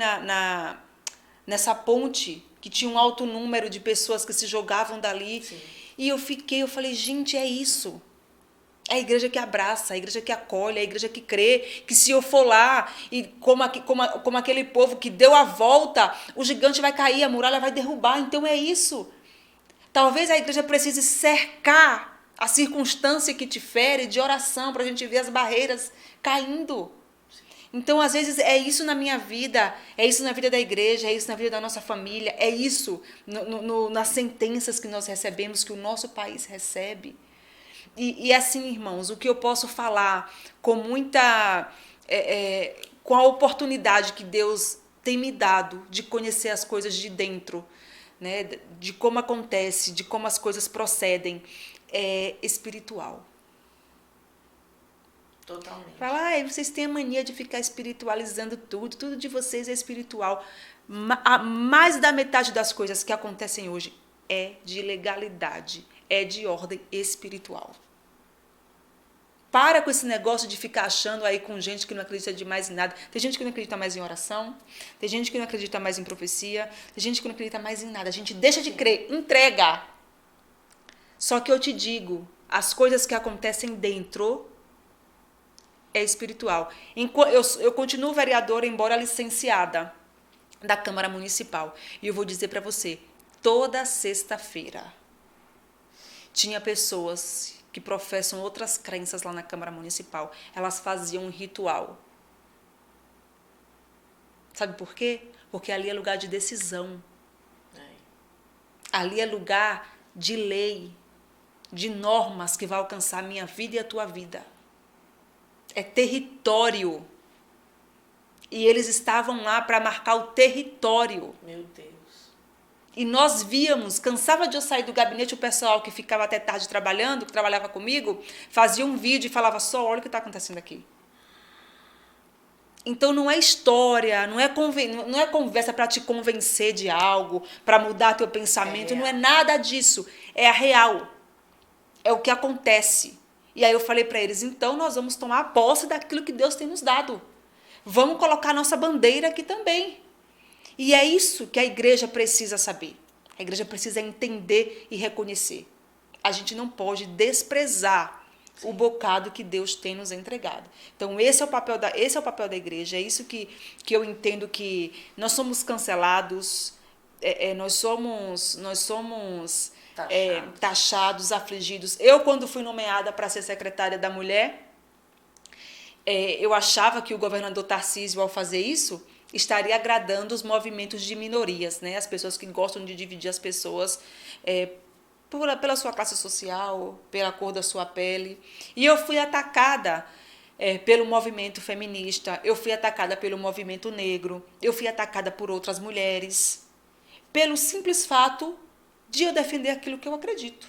Speaker 2: nessa ponte, que tinha um alto número de pessoas que se jogavam dali. Sim. E eu falei, gente, é isso. É a igreja que abraça, a igreja que acolhe, a igreja que crê, que se eu for lá, e como aquele povo que deu a volta, o gigante vai cair, a muralha vai derrubar. Então é isso. Talvez a igreja precise cercar a circunstância que te fere de oração, para a gente ver as barreiras caindo. Então, às vezes, é isso na minha vida, é isso na vida da igreja, é isso na vida da nossa família, é isso nas sentenças que nós recebemos, que o nosso país recebe. E assim, irmãos, o que eu posso falar com muita... com a oportunidade que Deus tem me dado de conhecer as coisas de dentro, né, de como acontece, de como as coisas procedem, é espiritual.
Speaker 1: Totalmente.
Speaker 2: Fala, vocês têm a mania de ficar espiritualizando tudo de vocês é espiritual. Mais da metade das coisas que acontecem hoje é de legalidade, é de ordem espiritual. Para com esse negócio de ficar achando aí com gente que não acredita de mais em nada. Tem gente que não acredita mais em oração, tem gente que não acredita mais em profecia, tem gente que não acredita mais em nada. A gente deixa de crer, entrega. Só que eu te digo, as coisas que acontecem dentro é espiritual. Eu continuo vereadora, embora licenciada da Câmara Municipal. E eu vou dizer para você, toda sexta-feira tinha pessoas que professam outras crenças lá na Câmara Municipal. Elas faziam um ritual. Sabe por quê? Porque ali é lugar de decisão. Ali é lugar de lei, de normas que vai alcançar a minha vida e a tua vida. É território. E eles estavam lá para marcar o território.
Speaker 1: Meu Deus.
Speaker 2: E nós víamos, cansava de eu sair do gabinete, o pessoal que ficava até tarde trabalhando, que trabalhava comigo, fazia um vídeo e falava só, olha o que está acontecendo aqui. Então não é história, não é conversa para te convencer de algo, para mudar teu pensamento, não é nada disso. É a real. É o que acontece. E aí eu falei para eles, então nós vamos tomar posse daquilo que Deus tem nos dado. Vamos colocar nossa bandeira aqui também. E é isso que a igreja precisa saber. A igreja precisa entender e reconhecer. A gente não pode desprezar o bocado que Deus tem nos entregado. Então, esse é o papel da igreja. É isso que eu entendo, que nós somos cancelados, nós somos taxados, afligidos. Eu, quando fui nomeada para ser secretária da mulher, eu achava que o governador Tarcísio, ao fazer isso, estaria agradando os movimentos de minorias, né? As pessoas que gostam de dividir as pessoas pela sua classe social, pela cor da sua pele. E eu fui atacada pelo movimento feminista, eu fui atacada pelo movimento negro, eu fui atacada por outras mulheres, pelo simples fato de eu defender aquilo que eu acredito.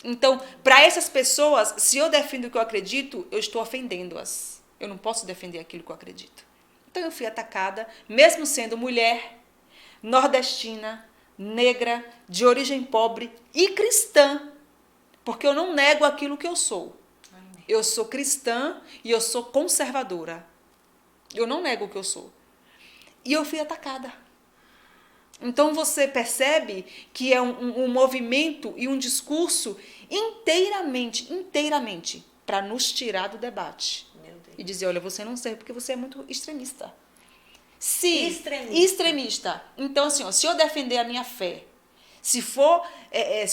Speaker 2: Então, para essas pessoas, se eu defendo o que eu acredito, eu estou ofendendo-as. Eu não posso defender aquilo que eu acredito. Então, eu fui atacada, mesmo sendo mulher, nordestina, negra, de origem pobre e cristã, porque eu não nego aquilo que eu sou. Amém. Eu sou cristã e eu sou conservadora. Eu não nego o que eu sou. E eu fui atacada. Então você percebe que é um movimento e um discurso inteiramente para nos tirar do debate. Meu Deus. E dizer, olha, você não serve porque você é muito extremista. Extremista. Então, assim, ó, se eu defender a minha fé, se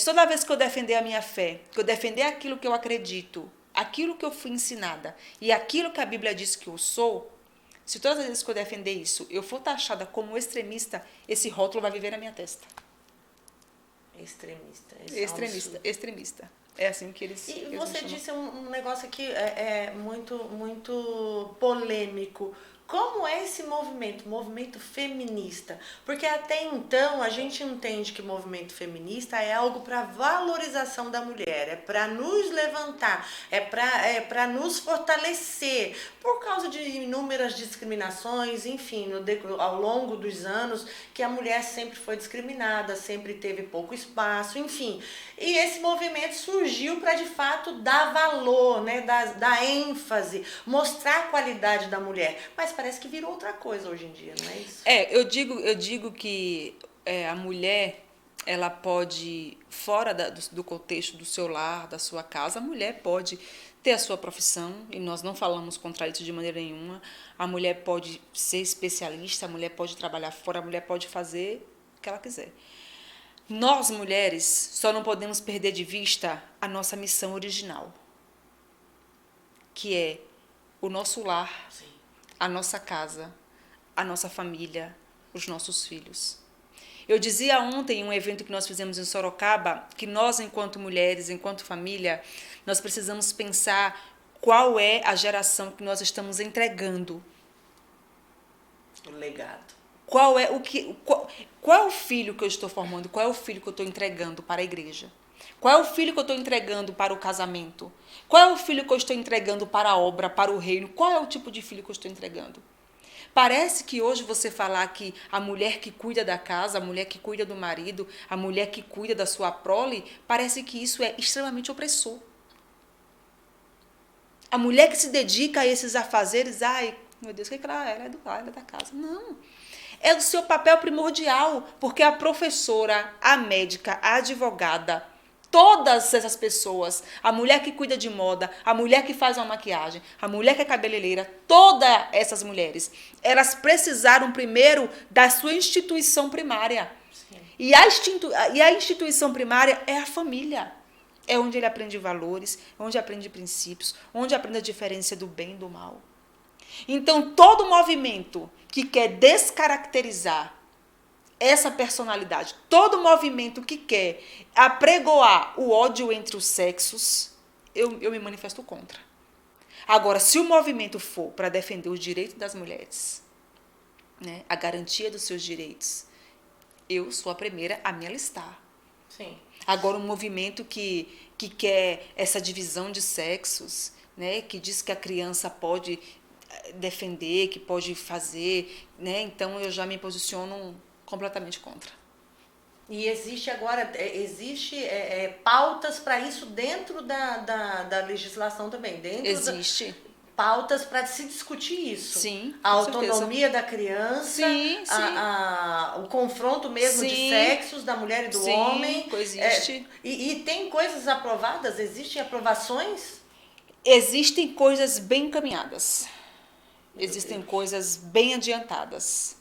Speaker 2: toda vez que eu defender a minha fé, que eu defender aquilo que eu acredito, aquilo que eu fui ensinada e aquilo que a Bíblia diz que eu sou, se todas as vezes que eu defender isso, eu for taxada como extremista, esse rótulo vai viver na minha testa. Extremista. É assim que eles
Speaker 1: E você disse um negócio aqui muito polêmico. Como é esse movimento feminista? Porque até então a gente entende que movimento feminista é algo para valorização da mulher, é para nos levantar, é para nos fortalecer, por causa de inúmeras discriminações, enfim, ao longo dos anos, que a mulher sempre foi discriminada, sempre teve pouco espaço, enfim. E esse movimento surgiu para, de fato, dar valor, né, dar ênfase, mostrar a qualidade da mulher. Mas parece que virou outra coisa hoje em dia, não é isso?
Speaker 2: Eu digo que a mulher, ela pode, fora do contexto do seu lar, da sua casa, a mulher pode ter a sua profissão, e nós não falamos contra isso de maneira nenhuma. A mulher pode ser especialista, a mulher pode trabalhar fora, a mulher pode fazer o que ela quiser. Nós, mulheres, só não podemos perder de vista a nossa missão original, que é o nosso lar, sim, a nossa casa, a nossa família, os nossos filhos. Eu dizia ontem em um evento que nós fizemos em Sorocaba, que nós, enquanto mulheres, enquanto família, nós precisamos pensar qual é a geração que nós estamos entregando.
Speaker 1: O legado.
Speaker 2: Qual é o filho que eu estou formando? Qual é o filho que eu estou entregando para a igreja? Qual é o filho que eu estou entregando para o casamento? Qual é o filho que eu estou entregando para a obra, para o reino? Qual é o tipo de filho que eu estou entregando? Parece que hoje você falar que a mulher que cuida da casa, a mulher que cuida do marido, a mulher que cuida da sua prole, parece que isso é extremamente opressor. A mulher que se dedica a esses afazeres, ai, meu Deus, o que ela é? Ela é da casa. Não. É o seu papel primordial, porque a professora, a médica, a advogada, todas essas pessoas, a mulher que cuida de moda, a mulher que faz uma maquiagem, a mulher que é cabeleireira, todas essas mulheres, elas precisaram primeiro da sua instituição primária. Sim. E a instituição primária é a família. É onde ele aprende valores, onde aprende princípios, onde aprende a diferença do bem e do mal. Então, todo movimento que quer descaracterizar essa personalidade, todo movimento que quer apregoar o ódio entre os sexos, eu me manifesto contra. Agora, se o movimento for para defender os direitos das mulheres, né, a garantia dos seus direitos, eu sou a primeira a me alistar.
Speaker 1: Sim.
Speaker 2: Agora, um movimento que quer essa divisão de sexos, né, que diz que a criança pode defender, que pode fazer, né, então eu já me posiciono completamente contra.
Speaker 1: E existe agora, pautas para isso dentro da legislação também,
Speaker 2: Existe.
Speaker 1: Pautas para se discutir isso.
Speaker 2: Sim,
Speaker 1: a
Speaker 2: com
Speaker 1: autonomia da criança,
Speaker 2: sim, sim.
Speaker 1: O confronto mesmo
Speaker 2: sim,
Speaker 1: de sexos, da mulher e do
Speaker 2: sim,
Speaker 1: homem.
Speaker 2: Coexiste.
Speaker 1: E tem coisas aprovadas? Existem aprovações?
Speaker 2: Existem coisas bem encaminhadas. Existem coisas bem adiantadas.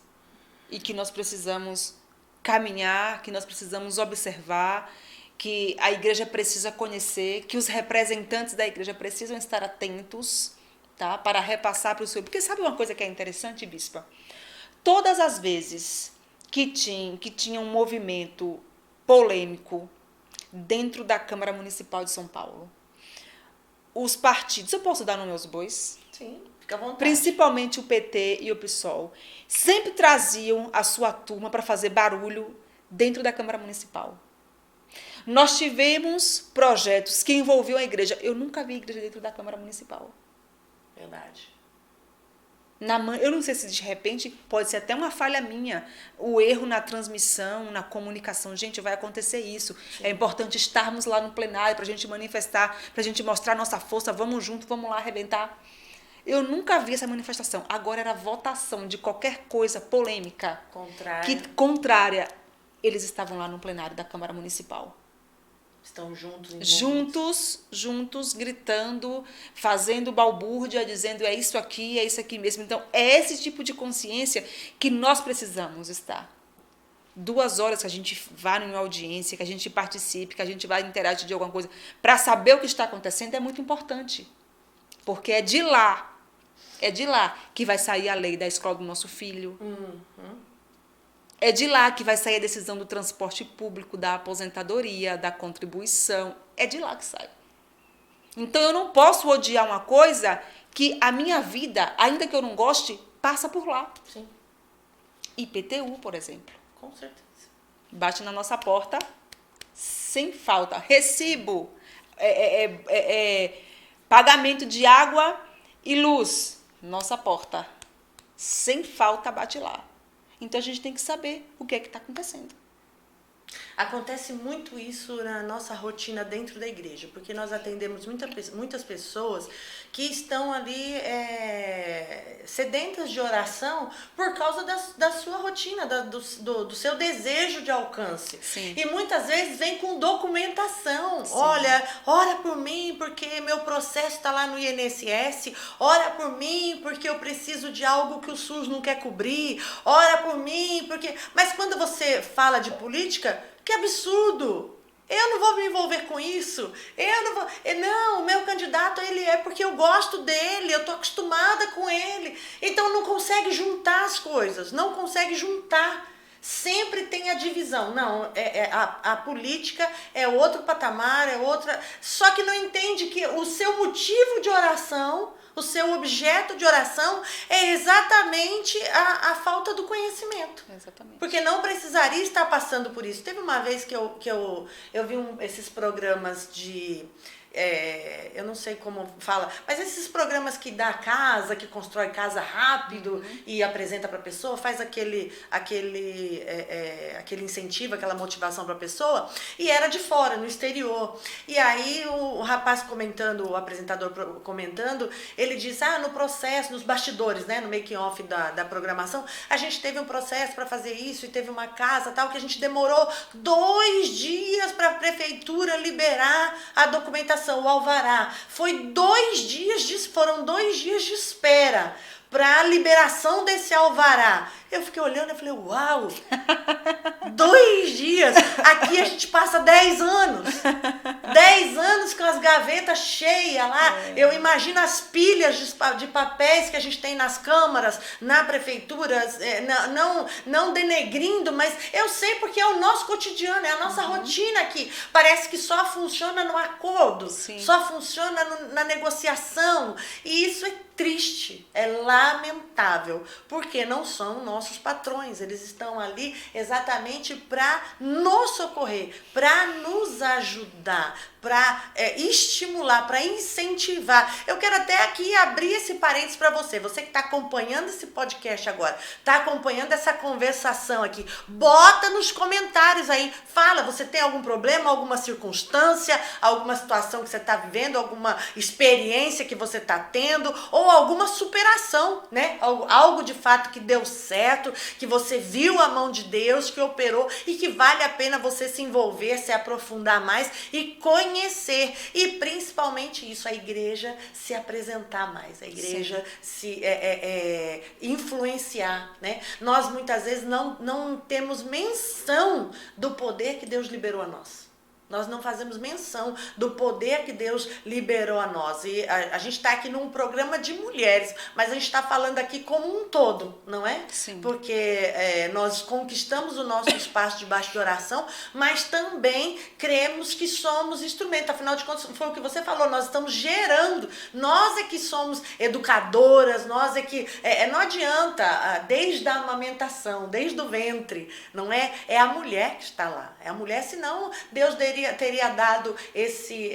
Speaker 2: E que nós precisamos caminhar, que nós precisamos observar, que a igreja precisa conhecer, que os representantes da igreja precisam estar atentos, tá? Para repassar para o seu... Porque sabe uma coisa que é interessante, bispa? Todas as vezes que tinha um movimento polêmico dentro da Câmara Municipal de São Paulo, os partidos, eu posso dar nome aos bois?
Speaker 1: Sim, fica à vontade.
Speaker 2: Principalmente o PT e o PSOL, sempre traziam a sua turma para fazer barulho dentro da Câmara Municipal. Nós tivemos projetos que envolviam a igreja. Eu nunca vi igreja dentro da Câmara Municipal.
Speaker 1: Verdade.
Speaker 2: Eu não sei se de repente pode ser até uma falha minha, o erro na transmissão, na comunicação. Gente, vai acontecer isso. Sim. É importante estarmos lá no plenário para a gente manifestar, para a gente mostrar nossa força. Vamos junto, vamos lá arrebentar. Eu nunca vi essa manifestação. Agora era votação de qualquer coisa polêmica, contrária. Eles estavam lá no plenário da Câmara Municipal.
Speaker 1: Estão
Speaker 2: juntos, gritando, fazendo balbúrdia, dizendo é isso aqui mesmo. Então, é esse tipo de consciência que nós precisamos estar. 2 horas que a gente vá em audiência, que a gente participe, que a gente vai interagir de alguma coisa, para saber o que está acontecendo, é muito importante. Porque é de lá que vai sair a lei da escola do nosso filho. É de lá que vai sair a decisão do transporte público, da aposentadoria, da contribuição. É de lá que sai. Então, eu não posso odiar uma coisa que a minha vida, ainda que eu não goste, passa por lá.
Speaker 1: Sim.
Speaker 2: IPTU, por exemplo.
Speaker 1: Com certeza.
Speaker 2: Bate na nossa porta sem falta. Recibo, pagamento de água e luz. Nossa porta. Sem falta, bate lá. Então, a gente tem que saber o que é que está acontecendo.
Speaker 1: Acontece muito isso na nossa rotina dentro da igreja, porque nós atendemos muitas pessoas que estão ali sedentas de oração por causa da sua rotina, do seu desejo de alcance.
Speaker 2: Sim.
Speaker 1: E muitas vezes vem com documentação.
Speaker 2: Sim.
Speaker 1: Olha, ora por mim porque meu processo está lá no INSS, ora por mim porque eu preciso de algo que o SUS não quer cobrir, ora por mim porque... Mas quando você fala de política... Que absurdo! Eu não vou me envolver com isso. Eu não vou... Não, o meu candidato, ele é porque eu gosto dele, eu estou acostumada com ele. Então, não consegue juntar as coisas, não consegue juntar. Sempre tem a divisão. Não, a política é outro patamar, é outra... Só que não entende que o seu motivo de oração... O seu objeto de oração é exatamente a falta do conhecimento.
Speaker 2: Exatamente.
Speaker 1: Porque não precisaria estar passando por isso. Teve uma vez que eu vi esses programas de... eu não sei como fala, mas esses programas que dá casa, que constrói casa rápido e apresenta para a pessoa, faz aquele incentivo, aquela motivação para a pessoa, e era de fora, no exterior. E aí o rapaz comentando, o apresentador comentando, ele disse, no processo, nos bastidores, né, no making off da programação, a gente teve um processo para fazer isso e teve uma casa tal que a gente demorou 2 dias para a prefeitura liberar a documentação, o alvará. Foram 2 dias de espera para a liberação desse alvará. Eu fiquei olhando e falei, uau, 2 dias. Aqui a gente passa 10 anos. 10 anos com as gavetas cheias lá. Eu imagino as pilhas de papéis que a gente tem nas câmaras, na prefeitura, não denegrindo, mas eu sei porque é o nosso cotidiano, é a nossa rotina aqui. Parece que só funciona no acordo,
Speaker 2: Sim.
Speaker 1: Só funciona na negociação. E isso é triste, é lamentável, porque não são nossos patrões, eles estão ali exatamente para nos socorrer, para nos ajudar, para estimular, para incentivar. Eu quero até aqui abrir esse parênteses para você que está acompanhando esse podcast agora, está acompanhando essa conversação aqui, bota nos comentários aí, fala, você tem algum problema, alguma circunstância, alguma situação que você está vivendo, alguma experiência que você está tendo, ou alguma superação, né? Algo de fato que deu certo, que você viu a mão de Deus, que operou e que vale a pena você se envolver, se aprofundar mais e conhecer. E principalmente isso, a igreja se apresentar mais, a igreja se influenciar, né? Nós muitas vezes não temos menção do poder que Deus liberou a nós. Nós não fazemos menção do poder que Deus liberou a nós. E a gente está aqui num programa de mulheres, mas a gente está falando aqui como um todo, não é?
Speaker 2: Sim.
Speaker 1: Porque nós conquistamos o nosso espaço debaixo de oração, mas também cremos que somos instrumentos. Afinal de contas, foi o que você falou, nós estamos gerando. Nós é que somos educadoras, nós é que... não adianta, desde a amamentação, desde o ventre, não é? É a mulher que está lá. É a mulher, senão Deus teria dado esse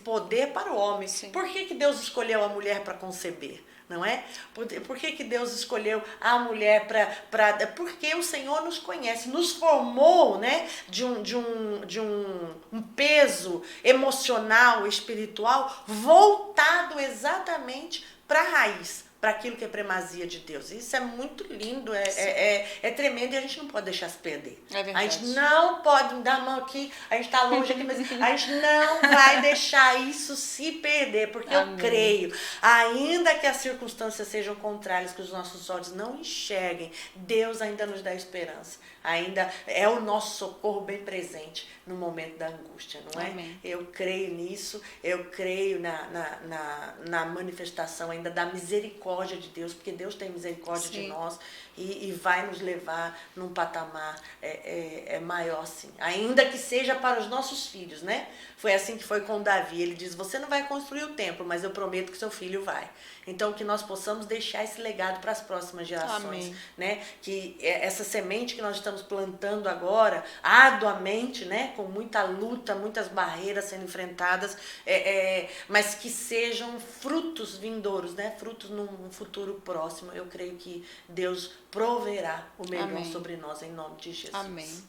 Speaker 1: poder para o homem.
Speaker 2: Sim.
Speaker 1: Por que Deus escolheu a mulher para conceber? Não é? Por que Deus escolheu a mulher para... Porque o Senhor nos conhece, nos formou, né, de um peso emocional, espiritual, voltado exatamente para a raiz, para aquilo que é primazia de Deus. Isso é muito lindo, é tremendo e a gente não pode deixar se perder.
Speaker 2: É verdade.
Speaker 1: A gente não pode me dar a mão aqui, a gente está longe aqui, mas a gente não vai deixar isso se perder, porque
Speaker 2: Amém.
Speaker 1: eu creio, ainda que as circunstâncias sejam contrárias, que os nossos olhos não enxerguem, Deus ainda nos dá esperança. Ainda é o nosso socorro bem presente no momento da angústia, não é?
Speaker 2: Amém.
Speaker 1: Eu creio nisso, eu creio na manifestação ainda da misericórdia de Deus, porque Deus tem misericórdia
Speaker 2: Sim.
Speaker 1: de nós e vai nos levar num patamar maior, sim. Ainda que seja para os nossos filhos, né? Foi assim que foi com Davi. Ele diz, você não vai construir o templo, mas eu prometo que seu filho vai. Então, que nós possamos deixar esse legado para as próximas gerações.
Speaker 2: Amém.
Speaker 1: Né? Que essa semente que nós estamos plantando agora, arduamente, né? Com muita luta, muitas barreiras sendo enfrentadas, mas que sejam frutos vindouros, né? Frutos num futuro próximo. Eu creio que Deus proverá o melhor
Speaker 2: Amém.
Speaker 1: sobre nós, em nome de Jesus.
Speaker 2: Amém.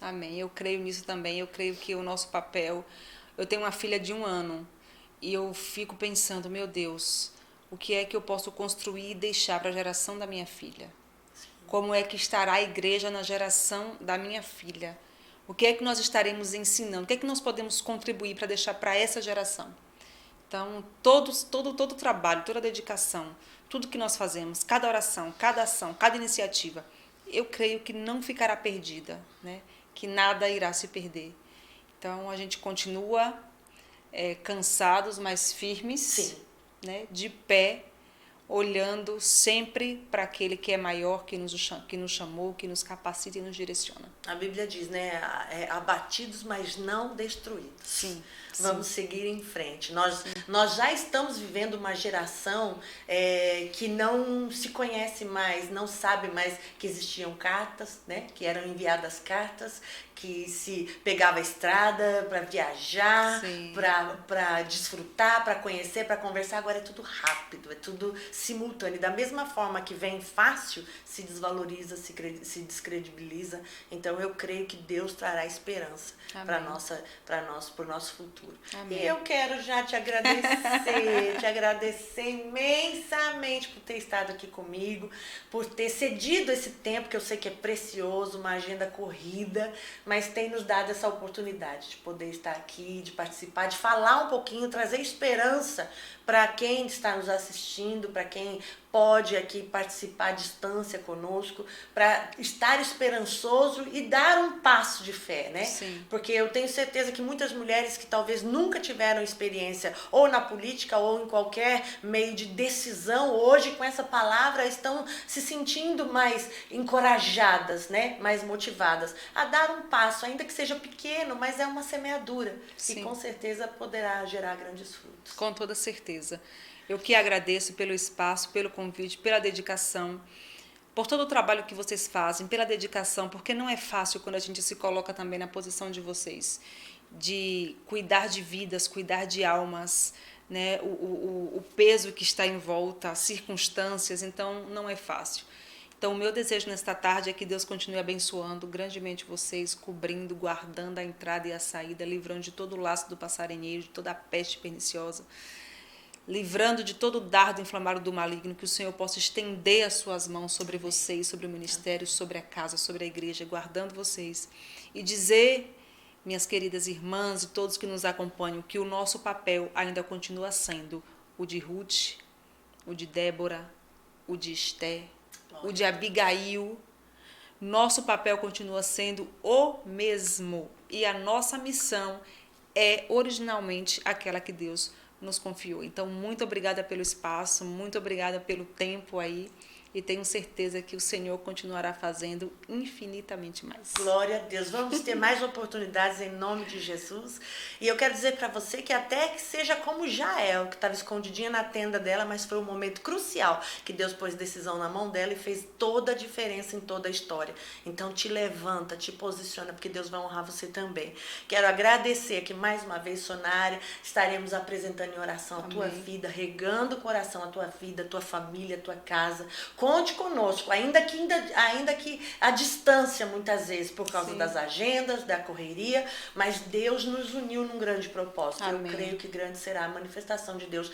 Speaker 2: Amém. Eu creio nisso também. Eu creio que o nosso papel... Eu tenho uma filha de 1 ano e eu fico pensando, meu Deus, o que é que eu posso construir e deixar para a geração da minha filha? Como é que estará a igreja na geração da minha filha? O que é que nós estaremos ensinando? O que é que nós podemos contribuir para deixar para essa geração? Então, todo o trabalho, toda a dedicação, tudo que nós fazemos, cada oração, cada ação, cada iniciativa, eu creio que não ficará perdida, né? Que nada irá se perder. Então, a gente continua cansados, mas firmes,
Speaker 1: Sim.
Speaker 2: né? De pé, olhando sempre para aquele que é maior, que nos chamou, que nos capacita e nos direciona.
Speaker 1: A Bíblia diz, né? Abatidos, mas não destruídos.
Speaker 2: Sim.
Speaker 1: Vamos seguir em frente. Nós já estamos vivendo uma geração que não se conhece mais, não sabe mais que existiam cartas, né? Que eram enviadas cartas, que se pegava a estrada para viajar, para desfrutar, para conhecer, para conversar. Agora é tudo rápido, é tudo simultâneo. Da mesma forma que vem fácil, se desvaloriza, se descredibiliza. Então eu creio que Deus trará esperança para o nosso futuro.
Speaker 2: Amém.
Speaker 1: E eu quero já te agradecer imensamente por ter estado aqui comigo, por ter cedido esse tempo que eu sei que é precioso, uma agenda corrida, mas tem nos dado essa oportunidade de poder estar aqui, de participar, de falar um pouquinho, trazer esperança para quem está nos assistindo, para quem pode aqui participar à distância conosco, para estar esperançoso e dar um passo de fé, né?
Speaker 2: Sim.
Speaker 1: Porque eu tenho certeza que muitas mulheres que talvez nunca tiveram experiência ou na política ou em qualquer meio de decisão, hoje com essa palavra estão se sentindo mais encorajadas, né? Mais motivadas a dar um passo, ainda que seja pequeno, mas é uma semeadura.
Speaker 2: Sim.
Speaker 1: E com certeza poderá gerar grandes frutos.
Speaker 2: Com toda certeza. Eu que agradeço pelo espaço, pelo convite, pela dedicação. por todo o trabalho que vocês fazem, pela dedicação, porque não é fácil quando a gente se coloca também na posição de vocês, de cuidar de vidas, cuidar de almas, né? O peso que está em volta, as circunstâncias, então não é fácil. Então, o meu desejo nesta tarde é que Deus continue abençoando grandemente vocês, cobrindo, guardando a entrada e a saída, livrando de todo o laço do passarinheiro, de toda a peste perniciosa, livrando de todo o dardo inflamável do maligno, que o Senhor possa estender as suas mãos sobre vocês, sobre o ministério, sobre a casa, sobre a igreja, guardando vocês. E dizer, minhas queridas irmãs e todos que nos acompanham, que o nosso papel ainda continua sendo o de Ruth, o de Débora, o de Esther, o de Abigail. Nosso papel continua sendo o mesmo. E a nossa missão é originalmente aquela que Deus nos confiou. Então, muito obrigada pelo espaço, muito obrigada pelo tempo aí. E tenho certeza que o Senhor continuará fazendo infinitamente mais.
Speaker 1: Glória a Deus. Vamos ter mais oportunidades em nome de Jesus. E eu quero dizer para você que até que seja como Jael, que estava escondidinha na tenda dela, mas foi um momento crucial que Deus pôs decisão na mão dela e fez toda a diferença em toda a história. Então te levanta, te posiciona, porque Deus vai honrar você também. Quero agradecer aqui mais uma vez, Sonária. Estaremos apresentando em oração a tua vida, regando o coração a tua vida, a tua família, a tua casa. Conte conosco, ainda que à distância muitas vezes, por causa das agendas, da correria, mas Deus nos uniu num grande propósito. Amém. Eu creio que grande será a manifestação de Deus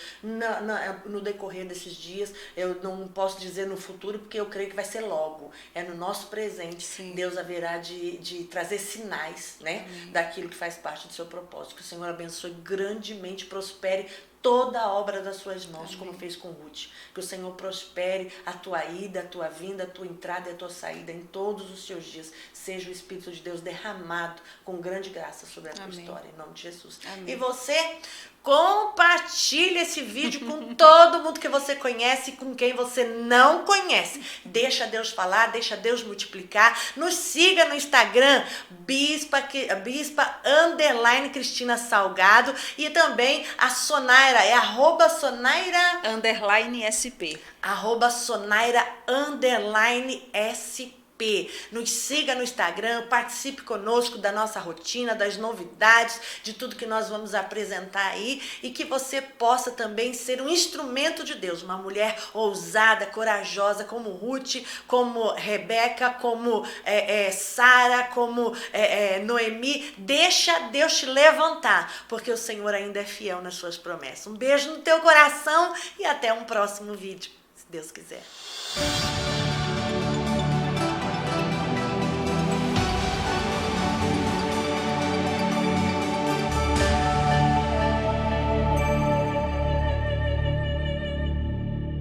Speaker 1: no decorrer desses dias. Eu não posso dizer no futuro, porque eu creio que vai ser logo. É no nosso presente. Sim. Deus haverá de trazer sinais, né, daquilo que faz parte do seu propósito. Que o Senhor abençoe grandemente, prospere toda a obra das suas mãos, amém, como fez com Ruth. Que o Senhor prospere a tua ida, a tua vinda, a tua entrada e a tua saída em todos os seus dias. Seja o Espírito de Deus derramado com grande graça sobre a tua história, em nome de Jesus. Amém. E você, compartilhe esse vídeo com todo mundo que você conhece e com quem você não conhece. Deixa Deus falar, deixa Deus multiplicar. Nos siga no Instagram, Bispa _Cristina Salgado, e também a Sonaira, é @Sonaira
Speaker 2: _SP.
Speaker 1: @Sonaira_SP. Nos siga no Instagram, participe conosco da nossa rotina, das novidades, de tudo que nós vamos apresentar aí, e que você possa também ser um instrumento de Deus, uma mulher ousada, corajosa, como Ruth, como Rebeca, como Sara, como Noemi. Deixa Deus te levantar, porque o Senhor ainda é fiel nas suas promessas. Um beijo no teu coração e até um próximo vídeo, se Deus quiser.